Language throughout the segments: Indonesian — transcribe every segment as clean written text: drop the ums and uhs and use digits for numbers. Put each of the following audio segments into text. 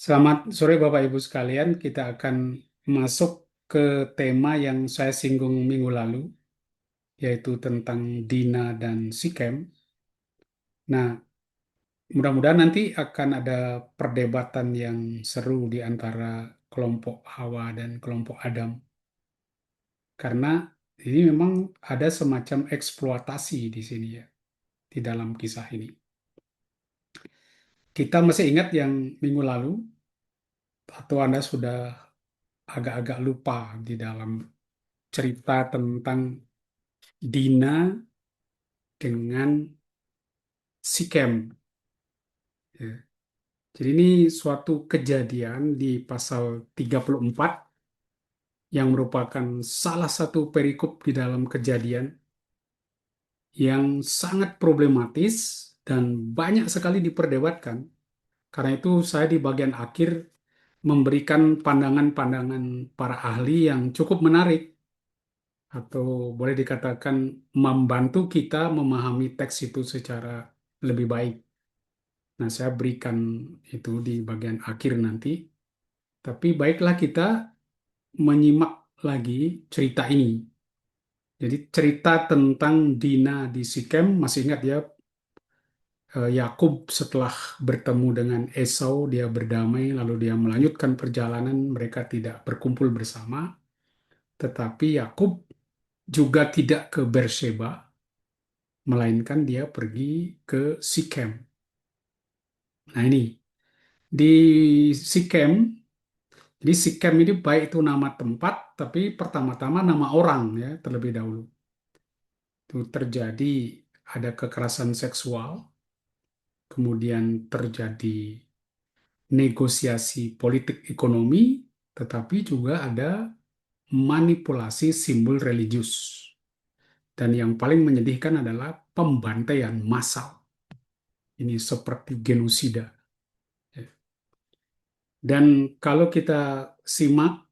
Selamat sore Bapak Ibu sekalian, kita akan masuk ke tema yang saya singgung minggu lalu, yaitu tentang Dina dan Sikem. Nah, mudah-mudahan nanti akan ada perdebatan yang seru di antara kelompok Hawa dan kelompok Adam, karena ini memang ada semacam eksploitasi di sini ya, di dalam kisah ini. Kita masih ingat yang minggu lalu, atau Anda sudah agak-agak lupa di dalam cerita tentang Dina dengan Sikem. Ya. Jadi ini suatu kejadian di pasal 34 yang merupakan salah satu perikop di dalam kejadian yang sangat problematis dan banyak sekali diperdebatkan. Karena itu saya di bagian akhir memberikan pandangan-pandangan para ahli yang cukup menarik atau boleh dikatakan membantu kita memahami teks itu secara lebih baik. Nah, saya berikan itu di bagian akhir nanti. Tapi baiklah kita menyimak lagi cerita ini. Jadi cerita tentang Dina di Sikem, masih ingat ya, Yakub setelah bertemu dengan Esau, dia berdamai, lalu dia melanjutkan perjalanan, mereka tidak berkumpul bersama. Tetapi Yakub juga tidak ke Beersheba, melainkan dia pergi ke Sikem. Nah ini, di Sikem, jadi Sikem ini baik itu nama tempat, tapi pertama-tama nama orang ya terlebih dahulu. Itu terjadi ada kekerasan seksual, kemudian terjadi negosiasi politik ekonomi, tetapi juga ada manipulasi simbol religius. Dan yang paling menyedihkan adalah pembantaian massal. Ini seperti genosida. Dan kalau kita simak,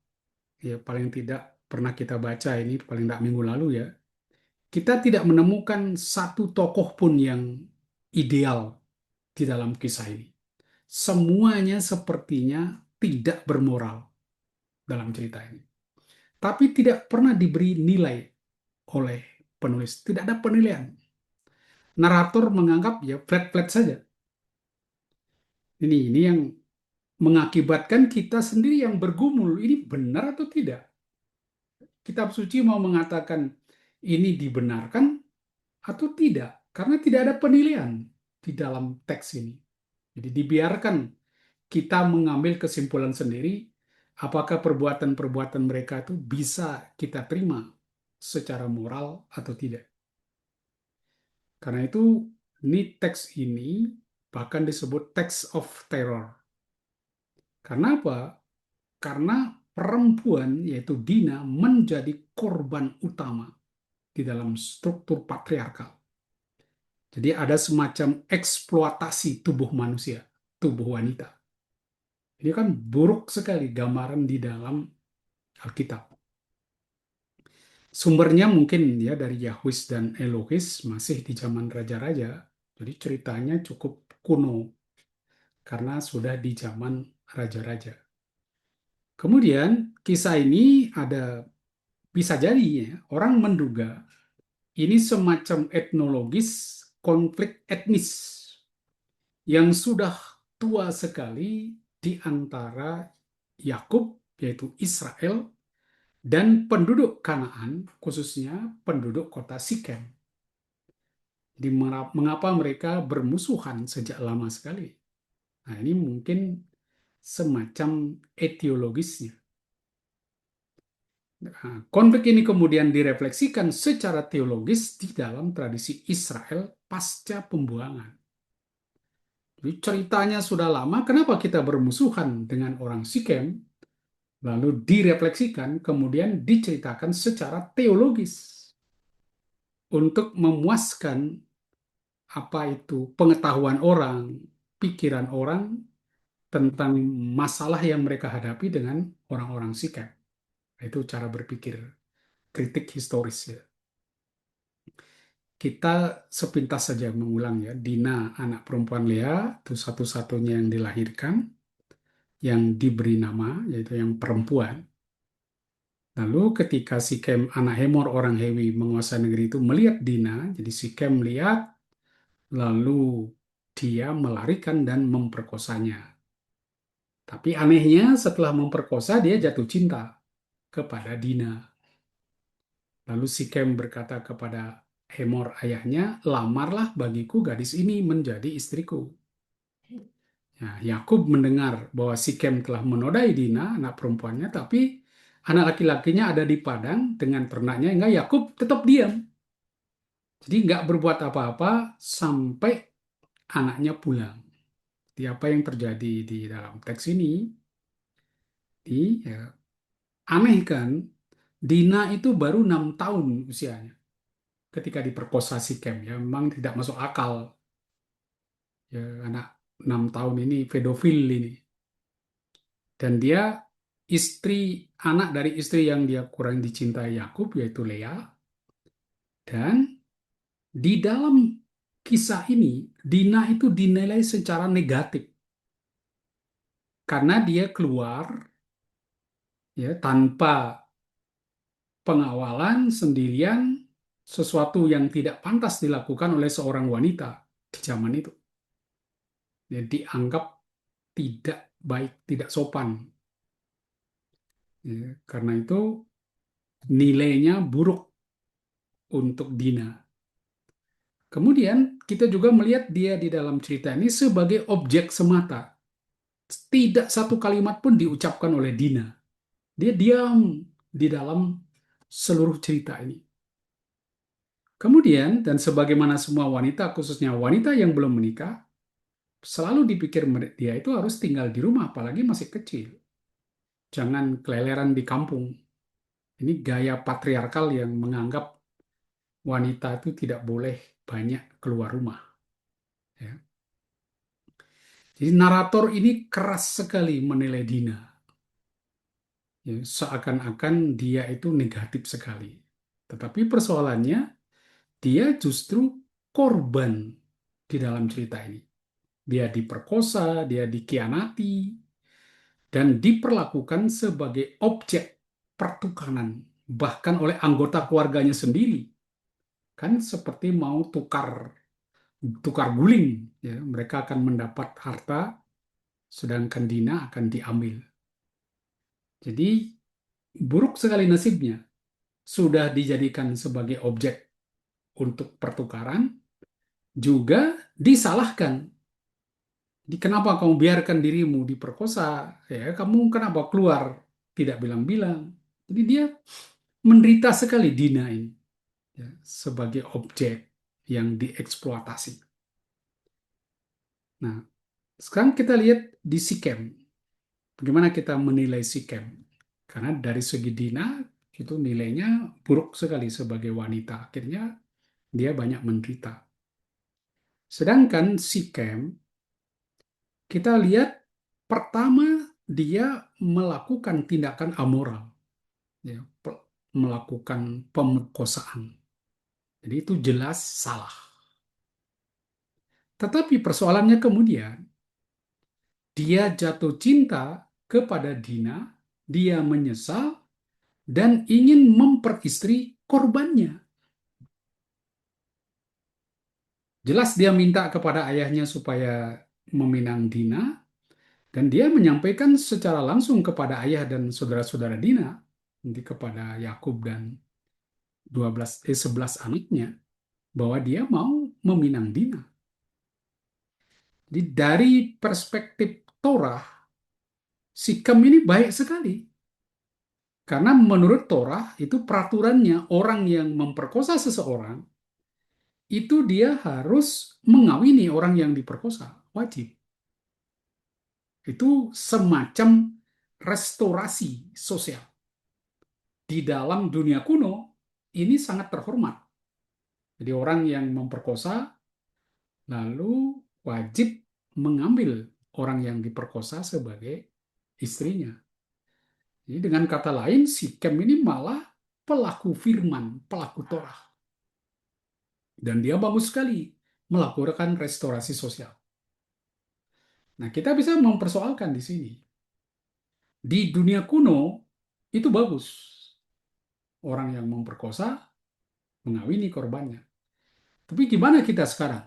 ya paling tidak pernah kita baca ini, paling tidak minggu lalu ya, kita tidak menemukan satu tokoh pun yang ideal di dalam kisah ini. Semuanya sepertinya tidak bermoral dalam cerita ini. Tapi tidak pernah diberi nilai oleh penulis. Tidak ada penilaian. Narator menganggap ya flat-flat saja. Ini yang mengakibatkan kita sendiri yang bergumul. Ini benar atau tidak? Kitab suci mau mengatakan ini dibenarkan atau tidak? Karena tidak ada penilaian di dalam teks ini. Jadi dibiarkan kita mengambil kesimpulan sendiri apakah perbuatan-perbuatan mereka itu bisa kita terima secara moral atau tidak. Karena itu ini teks ini bahkan disebut teks of terror. Karena apa? Karena perempuan yaitu Dina menjadi korban utama di dalam struktur patriarkal. Jadi ada semacam eksploitasi tubuh manusia, tubuh wanita. Ini kan buruk sekali gambaran di dalam Alkitab. Sumbernya mungkin ya dari Yahwist dan Elohis masih di zaman raja-raja. Jadi ceritanya cukup kuno karena sudah di zaman raja-raja. Kemudian kisah ini ada bisa jadi ya, orang menduga ini semacam etnologis konflik etnis yang sudah tua sekali di antara Yakub yaitu Israel dan penduduk Kanaan, khususnya penduduk kota Sikem. Jadi mengapa mereka bermusuhan sejak lama sekali? Nah, ini mungkin semacam etiologisnya. Nah, konflik ini kemudian direfleksikan secara teologis di dalam tradisi Israel pasca pembuangan. Jadi ceritanya sudah lama, kenapa kita bermusuhan dengan orang Sikem? Lalu direfleksikan, kemudian diceritakan secara teologis untuk memuaskan apa itu pengetahuan orang, pikiran orang tentang masalah yang mereka hadapi dengan orang-orang Sikap. Itu cara berpikir kritik historis ya. Kita sepintas saja mengulang ya. Dina anak perempuan Lea itu satu-satunya yang dilahirkan. yang diberi nama, yaitu yang perempuan. Lalu ketika Sikem, anak Hemor orang Hewi menguasai negeri itu melihat Dina, jadi Sikem melihat, lalu dia melarikan dan memperkosanya. Tapi anehnya setelah memperkosa dia jatuh cinta kepada Dina. Lalu Sikem berkata kepada Hemor ayahnya, lamarlah bagiku gadis ini menjadi istriku. Nah, Yakub mendengar bahwa Sikem telah menodai Dina, anak perempuannya, tapi anak laki-lakinya ada di padang dengan ternaknya, enggak Yakub tetap diam. Jadi nggak berbuat apa-apa sampai anaknya pulang. Jadi apa yang terjadi di dalam teks ini, ya, aneh kan? Dina itu baru 6 tahun usianya ketika diperkosa Sikem. Ya, memang tidak masuk akal. Ya, anak 6 tahun ini pedofil ini. Dan dia anak dari istri yang dia kurang dicintai Yakub yaitu Lea. Dan di dalam kisah ini Dina itu dinilai secara negatif karena dia keluar ya tanpa pengawalan sendirian, sesuatu yang tidak pantas dilakukan oleh seorang wanita di zaman itu. Dia dianggap tidak baik, tidak sopan. Ya, karena itu nilainya buruk untuk Dina. Kemudian kita juga melihat dia di dalam cerita ini sebagai objek semata. Tidak satu kalimat pun diucapkan oleh Dina. Dia diam di dalam seluruh cerita ini. Kemudian, dan sebagaimana semua wanita, khususnya wanita yang belum menikah, selalu dipikir dia itu harus tinggal di rumah, apalagi masih kecil. Jangan keleleran di kampung. Ini gaya patriarkal yang menganggap wanita itu tidak boleh banyak keluar rumah. Ya. Jadi narator ini keras sekali menilai Dina. Ya, seakan-akan dia itu negatif sekali. Tetapi persoalannya, dia justru korban di dalam cerita ini. Dia diperkosa, dia dikhianati, dan diperlakukan sebagai objek pertukaran, bahkan oleh anggota keluarganya sendiri. Kan seperti mau tukar tukar guling, ya. Mereka akan mendapat harta, sedangkan Dina akan diambil. Jadi buruk sekali nasibnya. Sudah dijadikan sebagai objek untuk pertukaran, juga disalahkan. Jadi kenapa kamu biarkan dirimu diperkosa? Ya, kamu kenapa keluar tidak bilang-bilang? Jadi dia menderita sekali Dina ini ya, sebagai objek yang dieksploitasi. Nah, sekarang kita lihat di Sikem. Bagaimana kita menilai Sikem? Karena dari segi Dina itu nilainya buruk sekali sebagai wanita. Akhirnya dia banyak menderita. Sedangkan Sikem, kita lihat pertama dia melakukan tindakan amoral, ya, melakukan pemerkosaan. Jadi itu jelas salah. Tetapi persoalannya kemudian, dia jatuh cinta kepada Dina, dia menyesal, dan ingin memperistri korbannya. Jelas dia minta kepada ayahnya supaya meminang Dina, dan dia menyampaikan secara langsung kepada ayah dan saudara-saudara Dina, nanti kepada Yakub dan 11 anaknya, bahwa dia mau meminang Dina. Jadi dari perspektif Torah, sikap ini baik sekali. Karena menurut Torah itu peraturannya orang yang memperkosa seseorang itu dia harus mengawini orang yang diperkosa, wajib. Itu semacam restorasi sosial. Di dalam dunia kuno ini sangat terhormat. Jadi orang yang memperkosa lalu wajib mengambil orang yang diperkosa sebagai istrinya. Jadi dengan kata lain, Sikem ini malah pelaku firman, pelaku Torah. Dan dia bagus sekali melakukan restorasi sosial. Nah, kita bisa mempersoalkan di sini. Di dunia kuno itu bagus. Orang yang memperkosa mengawini korbannya. Tapi gimana kita sekarang?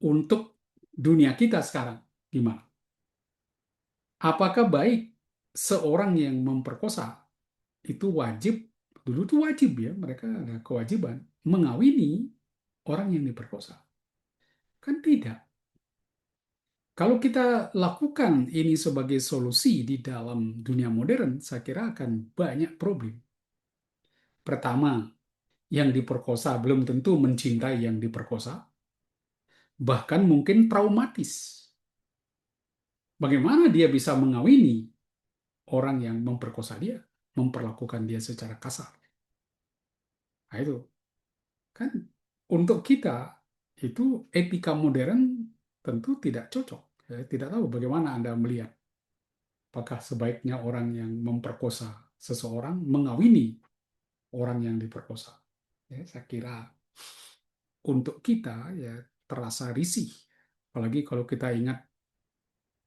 Untuk dunia kita sekarang, gimana? Apakah baik seorang yang memperkosa itu wajib, dulu itu wajib ya, mereka ada kewajiban mengawini orang yang diperkosa? Kan tidak. Kalau kita lakukan ini sebagai solusi di dalam dunia modern, saya kira akan banyak problem. Pertama, yang diperkosa belum tentu mencintai yang diperkosa, bahkan mungkin traumatis. Bagaimana dia bisa mengawini orang yang memperkosa dia, memperlakukan dia secara kasar? Nah, itu kan untuk kita itu etika modern tentu tidak cocok. Saya tidak tahu bagaimana Anda melihat. Apakah sebaiknya orang yang memperkosa seseorang mengawini orang yang diperkosa? Ya, saya kira untuk kita ya terasa risih. Apalagi kalau kita ingat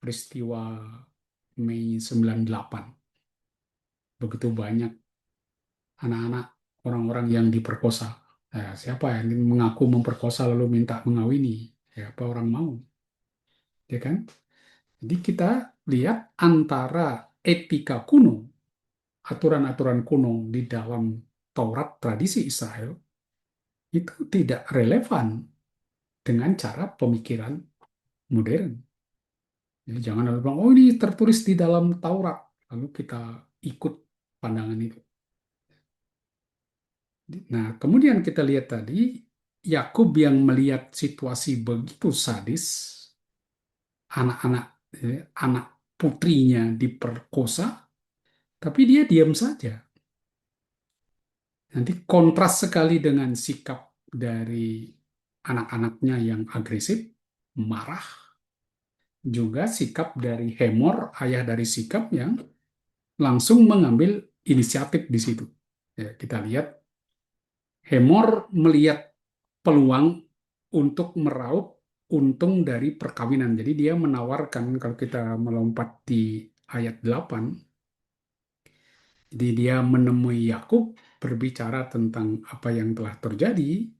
peristiwa Mei 98. Begitu banyak anak-anak orang-orang yang diperkosa. Siapa yang mengaku memperkosa lalu minta mengawini? Siapa orang mau? Ya kan? Jadi kita lihat antara etika kuno, aturan-aturan kuno di dalam Taurat tradisi Israel itu tidak relevan dengan cara pemikiran modern. Jadi jangan lalu bilang, oh ini tertulis di dalam Taurat, lalu kita ikut pandangan itu. Nah, kemudian kita lihat tadi, Yakub yang melihat situasi begitu sadis, anak-anak anak putrinya diperkosa, tapi dia diam saja. Nanti kontras sekali dengan sikap dari anak-anaknya yang agresif, marah, juga sikap dari Hemor, ayah dari sikap yang langsung mengambil inisiatif di situ. Ya, kita lihat Hemor melihat peluang untuk meraup untung dari perkawinan. Jadi dia menawarkan, kalau kita melompat di ayat 8, jadi dia menemui Yakub berbicara tentang apa yang telah terjadi,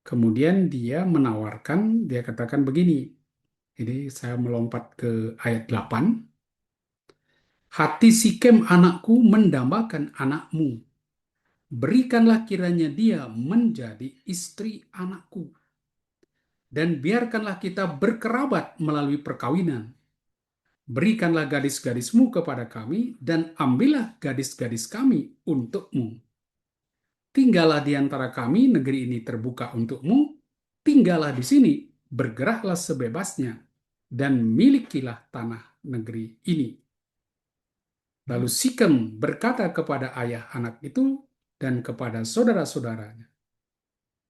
kemudian dia menawarkan, dia katakan begini, jadi saya melompat ke ayat 8, hati Sikem anakku mendambakan anakmu, berikanlah kiranya dia menjadi istri anakku, dan biarkanlah kita berkerabat melalui perkawinan. Berikanlah gadis-gadismu kepada kami, dan ambillah gadis-gadis kami untukmu. Tinggallah di antara kami, negeri ini terbuka untukmu. Tinggallah di sini, bergeraklah sebebasnya, dan milikilah tanah negeri ini. Lalu Sikem berkata kepada ayah anak itu dan kepada saudara-saudaranya,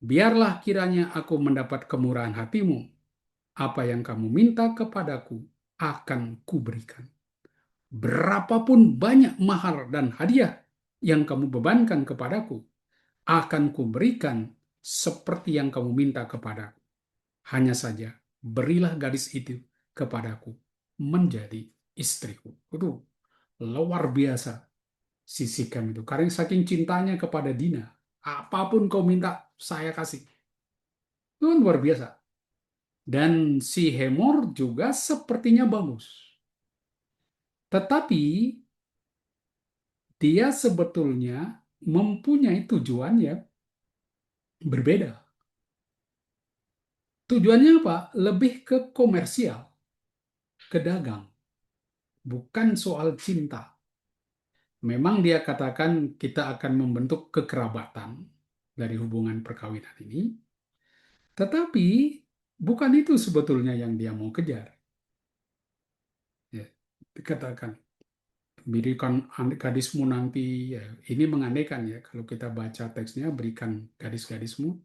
biarlah kiranya aku mendapat kemurahan hatimu. Apa yang kamu minta kepadaku akan kuberikan. Berapapun banyak mahar dan hadiah yang kamu bebankan kepadaku, akan kuberikan seperti yang kamu minta kepadaku. Hanya saja, berilah gadis itu kepadaku menjadi istriku. Itu luar biasa si Sikam itu. Karena saking cintanya kepada Dina, apapun kau minta, saya kasih. Itu kan luar biasa. Dan si Hemor juga sepertinya bagus. Tetapi dia sebetulnya mempunyai tujuan yang berbeda. Tujuannya apa? Lebih ke komersial, ke dagang, bukan soal cinta. Memang dia katakan kita akan membentuk kekerabatan dari hubungan perkawinan ini, tetapi bukan itu sebetulnya yang dia mau kejar. Ya, dikatakan, berikan gadismu nanti, ya, ini mengandaikan ya, kalau kita baca teksnya, berikan gadis-gadismu,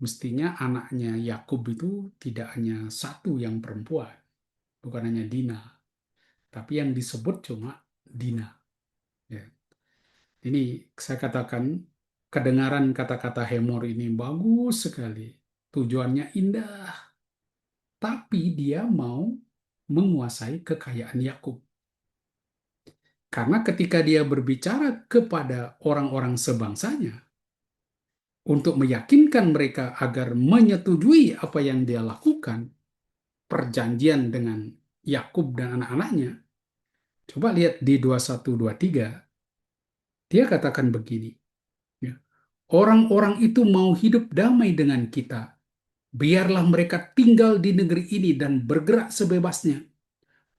mestinya anaknya Yakub itu tidak hanya satu yang perempuan, bukan hanya Dina, tapi yang disebut cuma Dina. Ya. Ini saya katakan, kedengaran kata-kata Hemor ini bagus sekali. Tujuannya indah, tapi dia mau menguasai kekayaan Yakub. Karena ketika dia berbicara kepada orang-orang sebangsanya untuk meyakinkan mereka agar menyetujui apa yang dia lakukan, perjanjian dengan Yakub dan anak-anaknya, coba lihat di 21-23, dia katakan begini, ya, orang-orang itu mau hidup damai dengan kita. Biarlah mereka tinggal di negeri ini dan bergerak sebebasnya.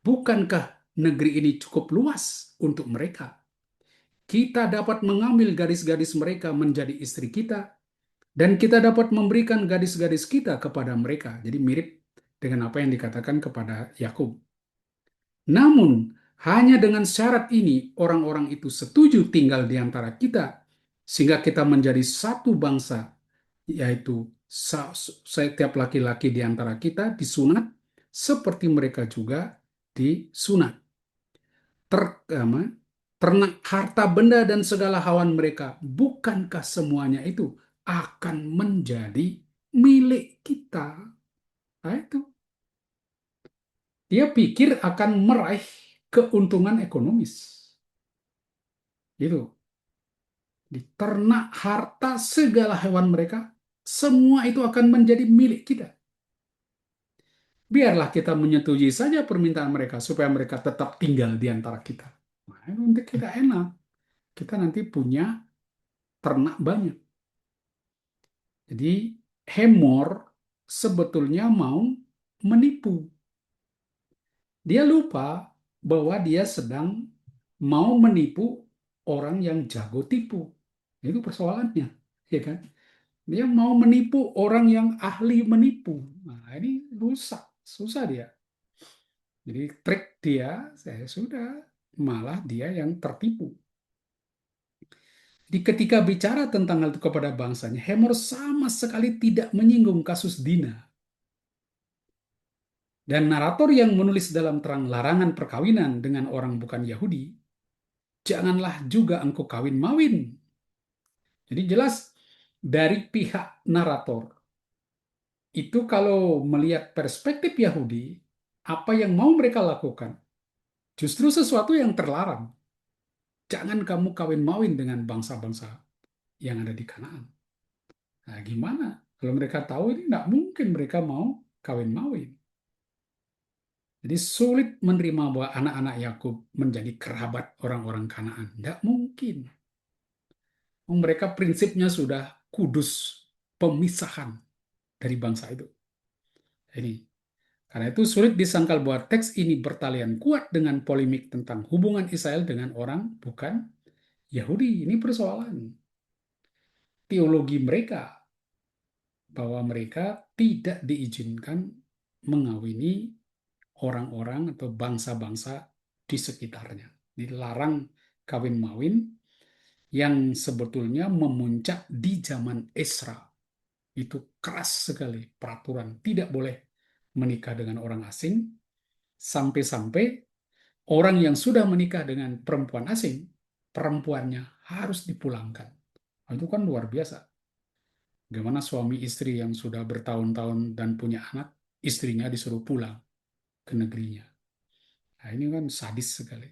Bukankah negeri ini cukup luas untuk mereka? Kita dapat mengambil gadis-gadis mereka menjadi istri kita, dan kita dapat memberikan gadis-gadis kita kepada mereka. Jadi mirip dengan apa yang dikatakan kepada Yakub. Namun, hanya dengan syarat ini, orang-orang itu setuju tinggal di antara kita, sehingga kita menjadi satu bangsa, yaitu setiap laki-laki di antara kita disunat, seperti mereka juga disunat. Ternak, harta benda, dan segala hawan mereka, bukankah semuanya itu akan menjadi milik kita? Nah, itu. Dia pikir akan meraih keuntungan ekonomis. Itu. Di ternak, harta, segala hewan mereka, semua itu akan menjadi milik kita. Biarlah kita menyetujui saja permintaan mereka supaya mereka tetap tinggal di antara kita. Nah, nanti kita enak. Kita nanti punya ternak banyak. Jadi Hemor sebetulnya mau menipu. Dia lupa bahwa dia sedang mau menipu orang yang jago tipu. Itu persoalannya, ya kan? Dia mau menipu orang yang ahli menipu. Nah, ini rusak, susah dia. Jadi trik dia, saya sudah, malah dia yang tertipu. Di ketika bicara tentang hal itu kepada bangsanya, Hemor sama sekali tidak menyinggung kasus Dina. Dan narator yang menulis dalam terang larangan perkawinan dengan orang bukan Yahudi, janganlah juga engkau kawin mawin. Jadi jelas dari pihak narator, itu kalau melihat perspektif Yahudi, apa yang mau mereka lakukan? Justru sesuatu yang terlarang. Jangan kamu kawin mawin dengan bangsa-bangsa yang ada di Kanaan. Nah, gimana? Kalau mereka tahu ini nggak mungkin mereka mau kawin mawin. Jadi sulit menerima bahwa anak-anak Yakub menjadi kerabat orang-orang Kanaan. Tidak mungkin. Mereka prinsipnya sudah kudus, pemisahan dari bangsa itu. Ini karena itu sulit disangkal bahwa teks ini bertalian kuat dengan polemik tentang hubungan Israel dengan orang bukan Yahudi. Ini persoalan teologi mereka bahwa mereka tidak diizinkan mengawini orang-orang atau bangsa-bangsa di sekitarnya. Dilarang kawin mawin yang sebetulnya memuncak di zaman Esra. Itu keras sekali peraturan, tidak boleh menikah dengan orang asing, sampai-sampai orang yang sudah menikah dengan perempuan asing, perempuannya harus dipulangkan. Itu kan luar biasa. Bagaimana suami istri yang sudah bertahun-tahun dan punya anak, istrinya disuruh pulang ke negerinya. Nah, ini kan sadis sekali.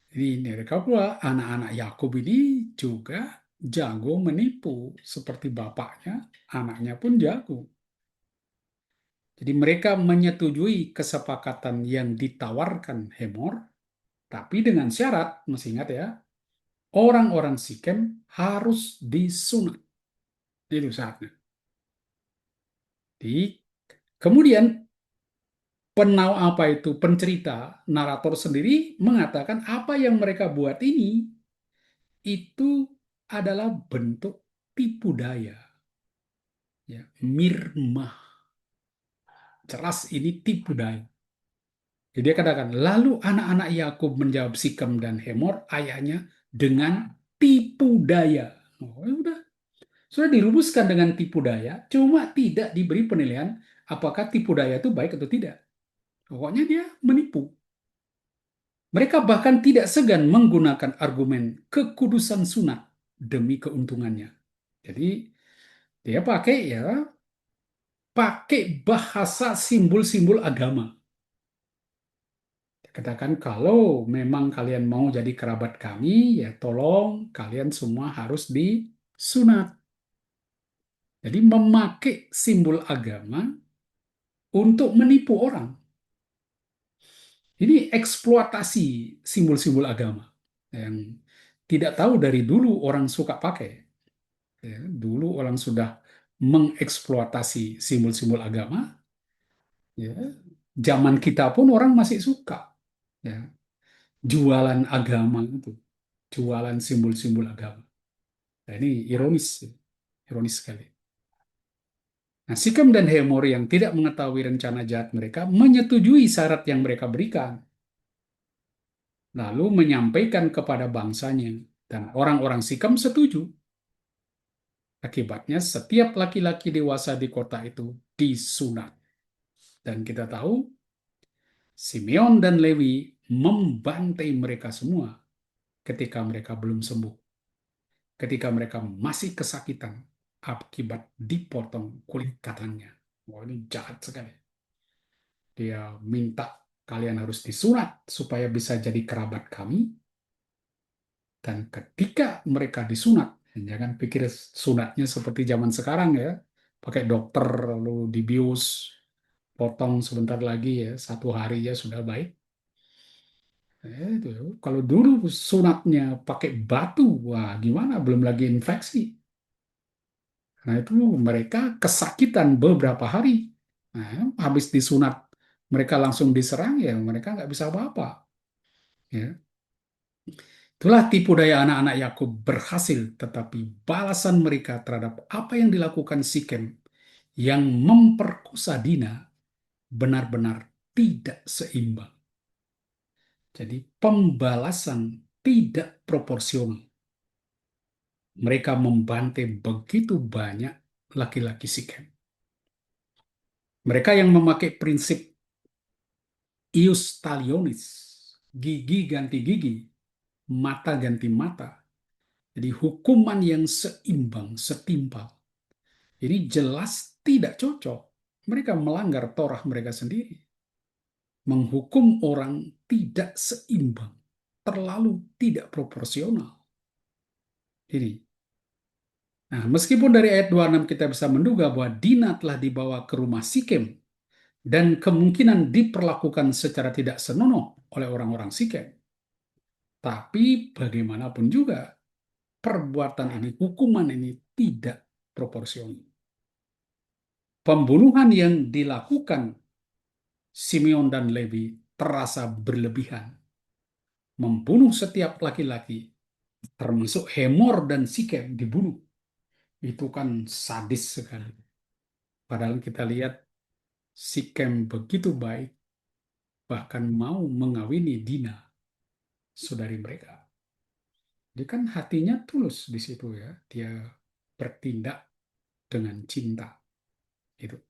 Jadi mereka pula anak-anak Yakub ini juga jago menipu seperti bapaknya, anaknya pun jago. Jadi mereka menyetujui kesepakatan yang ditawarkan Hemor, tapi dengan syarat, masih ingat ya, orang-orang Sikem harus disunat. Itu syaratnya. Jadi, kemudian pencerita, narator sendiri mengatakan apa yang mereka buat ini itu adalah bentuk tipu daya. Ya, mirmah. Jelas ini tipu daya. Jadi dia katakan, lalu anak-anak Yakub menjawab Sikem dan Hemor, ayahnya, dengan tipu daya. Oh, ya udah. Sudah dirumuskan dengan tipu daya, cuma tidak diberi penilaian apakah tipu daya itu baik atau tidak. Pokoknya dia menipu. Mereka bahkan tidak segan menggunakan argumen kekudusan sunat demi keuntungannya. Jadi dia pakai bahasa simbol-simbol agama. katakan kalau memang kalian mau jadi kerabat kami, ya tolong kalian semua harus disunat. Jadi memakai simbol agama untuk menipu orang. Ini eksploitasi simbol-simbol agama yang tidak tahu dari dulu orang suka pakai. Ya, dulu orang sudah mengeksploitasi simbol-simbol agama. Ya, zaman kita pun orang masih suka. Ya, jualan agama itu, jualan simbol-simbol agama. Nah, ini ironis, ya. Ironis sekali. Nah, Sikhem dan Hemori yang tidak mengetahui rencana jahat mereka menyetujui syarat yang mereka berikan, lalu menyampaikan kepada bangsanya, dan orang-orang Sikhem setuju. Akibatnya, setiap laki-laki dewasa di kota itu disunat. Dan kita tahu, Simeon dan Lewi membantai mereka semua ketika mereka belum sembuh, ketika mereka masih kesakitan akibat dipotong kulit katanya. Wah, ini jahat sekali. Dia minta kalian harus disunat supaya bisa jadi kerabat kami. Dan ketika mereka disunat, jangan pikir sunatnya seperti zaman sekarang ya, pakai dokter lalu dibius, potong sebentar lagi ya, 1 hari ya sudah baik. Itu. Kalau dulu sunatnya pakai batu, wah gimana? Belum lagi infeksi. Nah itu mereka kesakitan beberapa hari. Nah, habis disunat, mereka langsung diserang ya, mereka nggak bisa apa-apa. Ya. Itulah tipu daya anak-anak Yakub berhasil, tetapi balasan mereka terhadap apa yang dilakukan Sikem yang memperkosa Dina benar-benar tidak seimbang. Jadi pembalasan tidak proporsional. Mereka membantai begitu banyak laki-laki Sikem. Mereka yang memakai prinsip ius talionis, gigi ganti gigi, mata ganti mata. Jadi hukuman yang seimbang, setimpal. Ini jelas tidak cocok. Mereka melanggar Torah mereka sendiri. Menghukum orang tidak seimbang, terlalu tidak proporsional. Ini. Nah, meskipun dari ayat 26 kita bisa menduga bahwa Dina telah dibawa ke rumah Sikem dan kemungkinan diperlakukan secara tidak senonoh oleh orang-orang Sikem. Tapi bagaimanapun juga, perbuatan ini, hukuman ini tidak proporsional. Pembunuhan yang dilakukan Simeon dan Levi terasa berlebihan. Membunuh setiap laki-laki, termasuk Hemor dan Sikem dibunuh. Itu kan sadis sekali. Padahal kita lihat Sikem begitu baik, bahkan mau mengawini Dina, saudari mereka. Dia kan hatinya tulus di situ ya. Dia bertindak dengan cinta. Itu.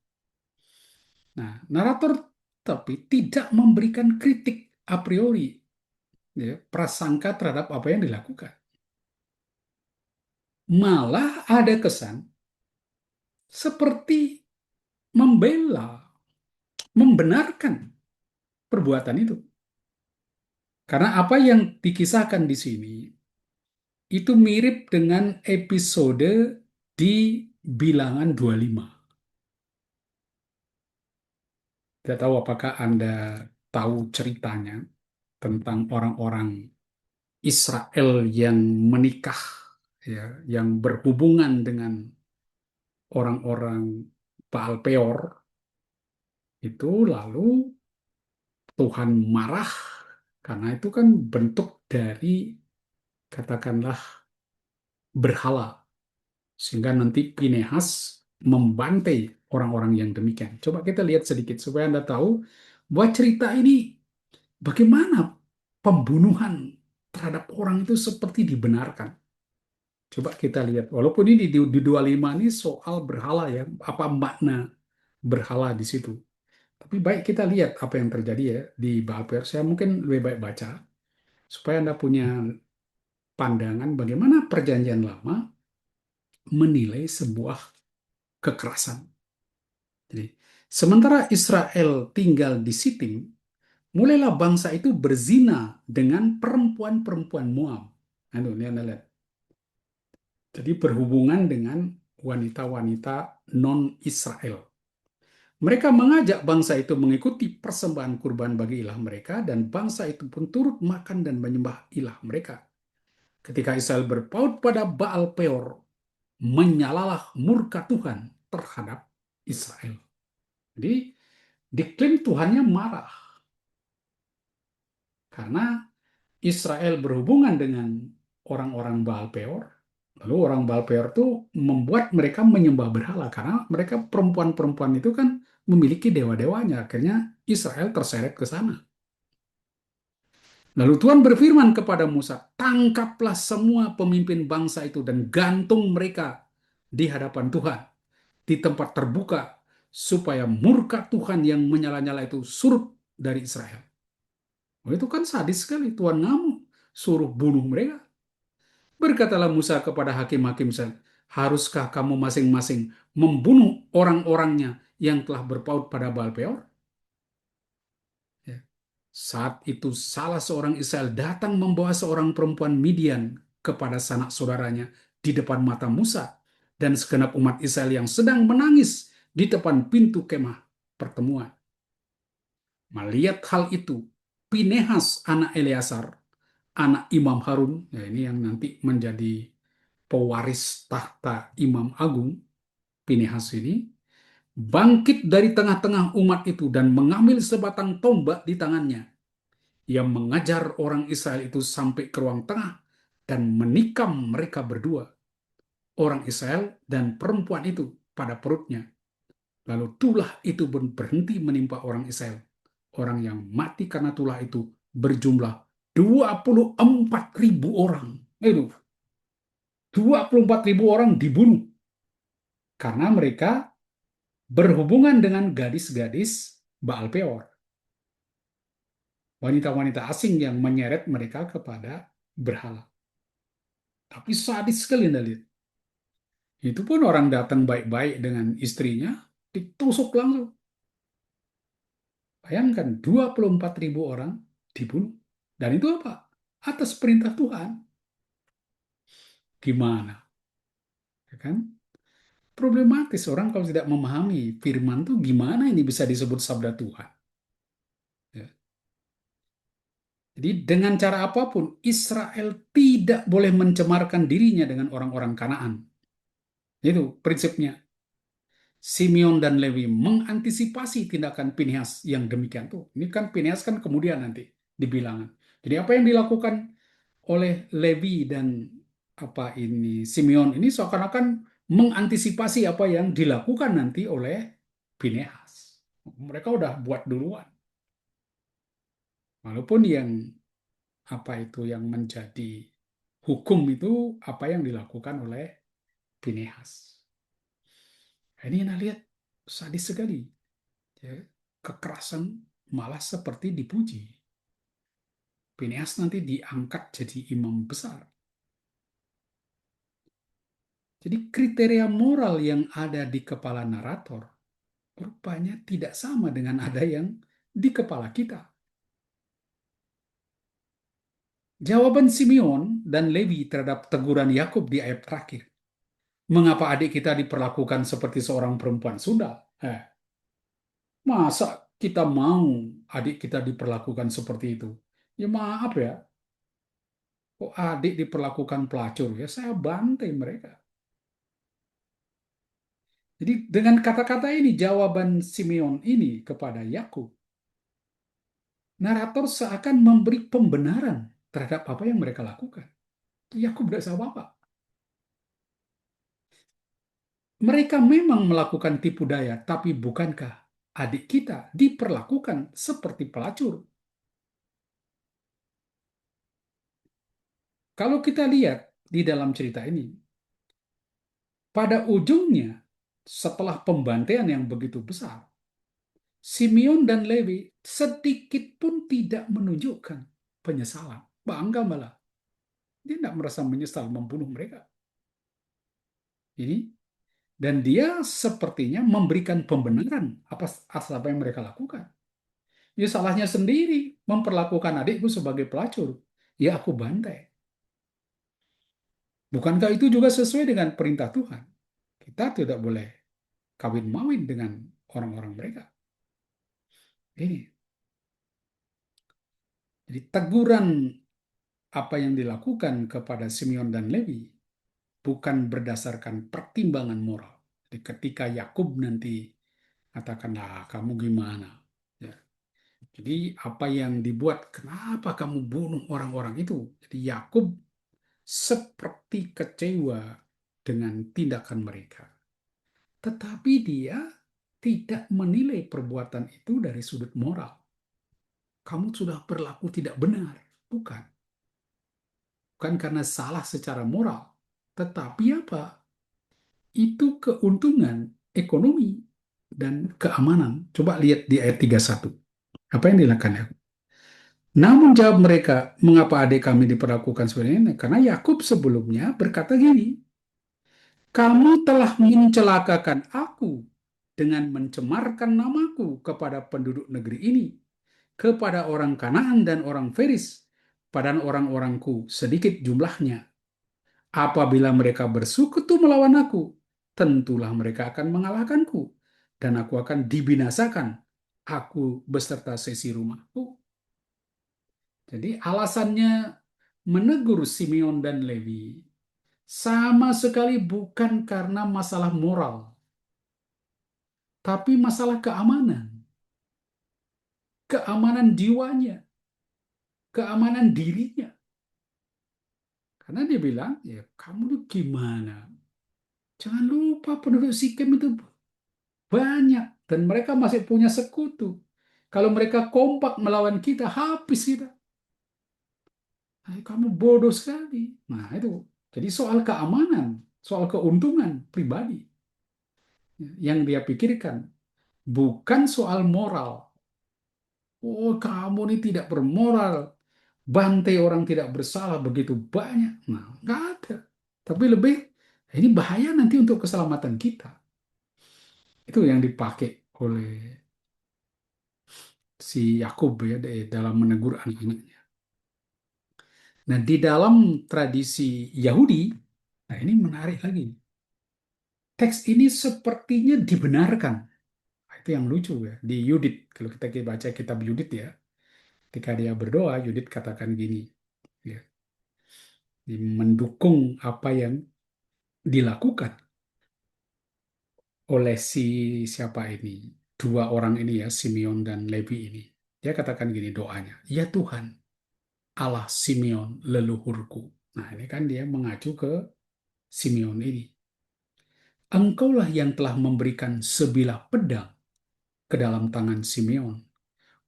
Nah, narator tapi tidak memberikan kritik a priori, ya, prasangka terhadap apa yang dilakukan. Malah ada kesan seperti membela, membenarkan perbuatan itu. Karena apa yang dikisahkan di sini itu mirip dengan episode di Bilangan 25. Tidak tahu apakah Anda tahu ceritanya tentang orang-orang Israel yang menikah, ya, yang berhubungan dengan orang-orang Baal Peor itu lalu Tuhan marah karena itu kan bentuk dari katakanlah berhala sehingga nanti Pinehas membantai orang-orang yang demikian. Coba kita lihat sedikit supaya Anda tahu bahwa cerita ini bagaimana pembunuhan terhadap orang itu seperti dibenarkan. Coba kita lihat, walaupun ini di 25 ini soal berhala ya, apa makna berhala di situ. Tapi baik kita lihat apa yang terjadi ya di Baal Peor. Saya mungkin lebih baik baca supaya Anda punya pandangan bagaimana perjanjian lama menilai sebuah kekerasan. Jadi, sementara Israel tinggal di Sitim, mulailah bangsa itu berzina dengan perempuan-perempuan Moab. Aduh, ini Anda lihat. Jadi berhubungan dengan wanita-wanita non-Israel. Mereka mengajak bangsa itu mengikuti persembahan kurban bagi ilah mereka, dan bangsa itu pun turut makan dan menyembah ilah mereka. Ketika Israel berpaut pada Baal Peor, menyalalah murka Tuhan terhadap Israel. Jadi diklaim Tuhannya marah karena Israel berhubungan dengan orang-orang Baal Peor. Lalu orang Baal Peor itu membuat mereka menyembah berhala karena mereka perempuan-perempuan itu kan memiliki dewa-dewanya. Akhirnya Israel terseret ke sana. Lalu Tuhan berfirman kepada Musa, tangkaplah semua pemimpin bangsa itu dan gantung mereka di hadapan Tuhan, di tempat terbuka, supaya murka Tuhan yang menyala-nyala itu surut dari Israel. Oh, itu kan sadis sekali, Tuhan ngamuk, suruh bunuh mereka. Berkatalah Musa kepada hakim-hakim Israel, haruskah kamu masing-masing membunuh orang-orangnya yang telah berpaut pada Baal Peor? Ya. Saat itu salah seorang Israel datang membawa seorang perempuan Midian kepada sanak saudaranya di depan mata Musa dan segenap umat Israel yang sedang menangis di depan pintu kemah pertemuan. Melihat hal itu, Pinehas anak Eleazar, anak Imam Harun, ya ini yang nanti menjadi pewaris tahta Imam Agung, Pinehas ini, bangkit dari tengah-tengah umat itu dan mengambil sebatang tombak di tangannya. Ia mengajar orang Israel itu sampai ke ruang tengah dan menikam mereka berdua, orang Israel dan perempuan itu pada perutnya. Lalu tulah itu berhenti menimpa orang Israel. Orang yang mati karena tulah itu berjumlah 24.000 orang. Itu 24.000 orang dibunuh karena mereka berhubungan dengan gadis-gadis Baal Peor. Wanita-wanita asing yang menyeret mereka kepada berhala. Tapi sadis sekali Anda lihat. Itu pun orang datang baik-baik dengan istrinya, ditusuk langsung. Bayangkan 24.000 orang dibunuh. Dan itu apa? Atas perintah Tuhan. Gimana? Ya kan? Problematis orang kalau tidak memahami firman itu gimana ini bisa disebut sabda Tuhan. Ya. Jadi dengan cara apapun Israel tidak boleh mencemarkan dirinya dengan orang-orang Kanaan. Itu prinsipnya. Simeon dan Lewi mengantisipasi tindakan Pinehas yang demikian tuh. Ini kan Pinehas kan kemudian nanti dibilangan. Jadi apa yang dilakukan oleh Lewi dan apa ini Simeon ini seakan-akan mengantisipasi apa yang dilakukan nanti oleh Pinehas. Mereka udah buat duluan. Walaupun yang apa itu yang menjadi hukum itu apa yang dilakukan oleh Pinehas. Ini Anda lihat sadis sekali. Ya, kekerasan malah seperti dipuji. Phineas nanti diangkat jadi imam besar. Jadi kriteria moral yang ada di kepala narator rupanya tidak sama dengan ada yang di kepala kita. Jawaban Simeon dan Levi terhadap teguran Yakub di ayat terakhir. Mengapa adik kita diperlakukan seperti seorang perempuan sundal? Masa kita mau adik kita diperlakukan seperti itu? Ya maaf ya, kok adik diperlakukan pelacur? Ya saya bantai mereka. Jadi dengan kata-kata ini, jawaban Simeon ini kepada Yakub, narator seakan memberi pembenaran terhadap apa yang mereka lakukan. Yakub tidak salah apa. Mereka memang melakukan tipu daya, tapi bukankah adik kita diperlakukan seperti pelacur? Kalau kita lihat di dalam cerita ini, pada ujungnya, setelah pembantaian yang begitu besar, Simeon dan Lewi sedikit pun tidak menunjukkan penyesalan. Bangga malah. Dia tidak merasa menyesal membunuh mereka. Ini dan dia sepertinya memberikan pembenaran atas apa yang mereka lakukan. Ya salahnya sendiri memperlakukan adikku sebagai pelacur. Ya aku bantai. Bukankah itu juga sesuai dengan perintah Tuhan? Kita tidak boleh kawin-mawin dengan orang-orang mereka. Ini. Jadi teguran apa yang dilakukan kepada Simeon dan Lewi bukan berdasarkan pertimbangan moral. Jadi ketika Yakub nanti katakanlah kamu gimana? Ya. Jadi apa yang dibuat, kenapa kamu bunuh orang-orang itu? Jadi Yakub seperti kecewa dengan tindakan mereka. Tetapi dia tidak menilai perbuatan itu dari sudut moral. Kamu sudah berlaku tidak benar. Bukan. Bukan karena salah secara moral. Tetapi apa? Itu keuntungan ekonomi dan keamanan. Coba lihat di ayat 31. Apa yang dilakukan Yakub? Namun jawab mereka, mengapa adik kami diperlakukan seperti ini? Karena Yakub sebelumnya berkata gini, kamu telah mencelakakan aku dengan mencemarkan namaku kepada penduduk negeri ini, kepada orang Kanaan dan orang Feris, padahal orang-orangku sedikit jumlahnya. Apabila mereka bersekutu melawan aku, tentulah mereka akan mengalahkanku, dan aku akan dibinasakan, aku beserta sesi rumahku. Jadi alasannya menegur Simeon dan Levi sama sekali bukan karena masalah moral, tapi masalah keamanan, keamanan jiwanya, keamanan dirinya. Karena dia bilang, ya kamu tuh gimana? Jangan lupa penduduk Sikem itu banyak dan mereka masih punya sekutu. Kalau mereka kompak melawan kita, habis kita. Kamu bodoh sekali. Nah, itu. Jadi soal keamanan, soal keuntungan pribadi yang dia pikirkan, bukan soal moral. Oh, kamu ini tidak bermoral. Bantai orang tidak bersalah begitu banyak. Nah, nggak ada. Tapi lebih, ini bahaya nanti untuk keselamatan kita. Itu yang dipakai oleh si Yakub ya dalam menegur anak-anaknya. Nah, di dalam tradisi Yahudi, nah ini menarik lagi. Teks ini sepertinya dibenarkan. Nah, itu yang lucu ya. Di Yudit, kalau kita baca kitab Yudit ya, ketika dia berdoa, Yudit katakan gini, ya, mendukung apa yang dilakukan oleh si siapa ini, dua orang ini ya, Simeon dan Levi ini. Dia katakan gini doanya, ya Tuhan, Allah Simeon leluhurku. Nah ini kan dia mengacu ke Simeon ini. Engkaulah yang telah memberikan sebilah pedang ke dalam tangan Simeon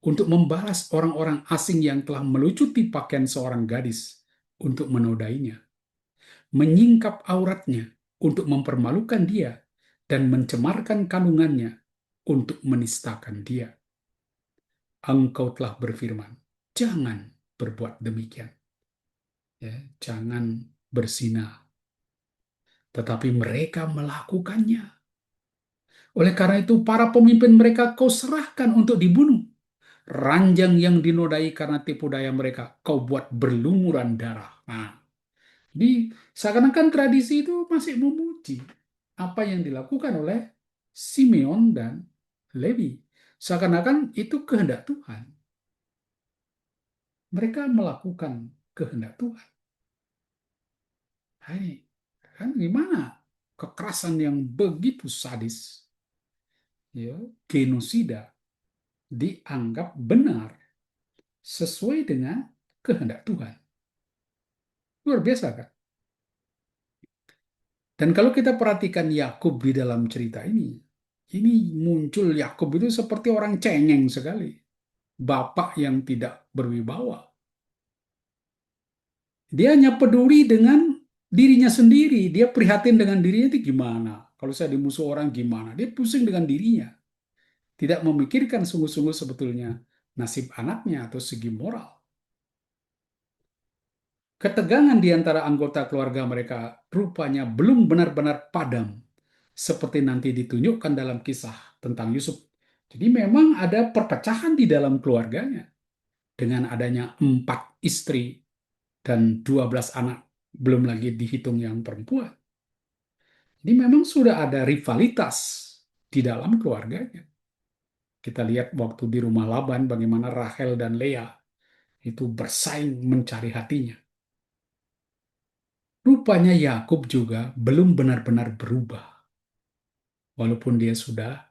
untuk membalas orang-orang asing yang telah melucuti pakaian seorang gadis untuk menodainya, menyingkap auratnya untuk mempermalukan dia, dan mencemarkan kandungannya untuk menistakan dia. Engkau telah berfirman, jangan berbuat demikian. Ya, jangan berzina. Tetapi mereka melakukannya. Oleh karena itu, para pemimpin mereka kau serahkan untuk dibunuh. Ranjang yang dinodai karena tipu daya mereka, kau buat berlumuran darah. Nah, di seakan-akan tradisi itu masih memuji apa yang dilakukan oleh Simeon dan Levi. Seakan-akan itu kehendak Tuhan. Mereka melakukan kehendak Tuhan. Hai, kan gimana? Kekerasan yang begitu sadis, ya, genosida dianggap benar sesuai dengan kehendak Tuhan. Luar biasa kan? Dan kalau kita perhatikan Yakub di dalam cerita ini muncul Yakub itu seperti orang cengeng sekali. Bapak yang tidak berwibawa. Dia hanya peduli dengan dirinya sendiri. Dia prihatin dengan dirinya itu gimana. Kalau saya dimusuh orang gimana. Dia pusing dengan dirinya. Tidak memikirkan sungguh-sungguh sebetulnya nasib anaknya atau segi moral. Ketegangan di antara anggota keluarga mereka rupanya belum benar-benar padam, seperti nanti ditunjukkan dalam kisah tentang Yusuf Jadi memang ada perpecahan di dalam keluarganya dengan adanya 4 istri dan 12 anak, belum lagi dihitung yang perempuan. Jadi memang sudah ada rivalitas di dalam keluarganya. Kita lihat waktu di rumah Laban bagaimana Rahel dan Lea itu bersaing mencari hatinya. Rupanya Yakub juga belum benar-benar berubah. Walaupun dia sudah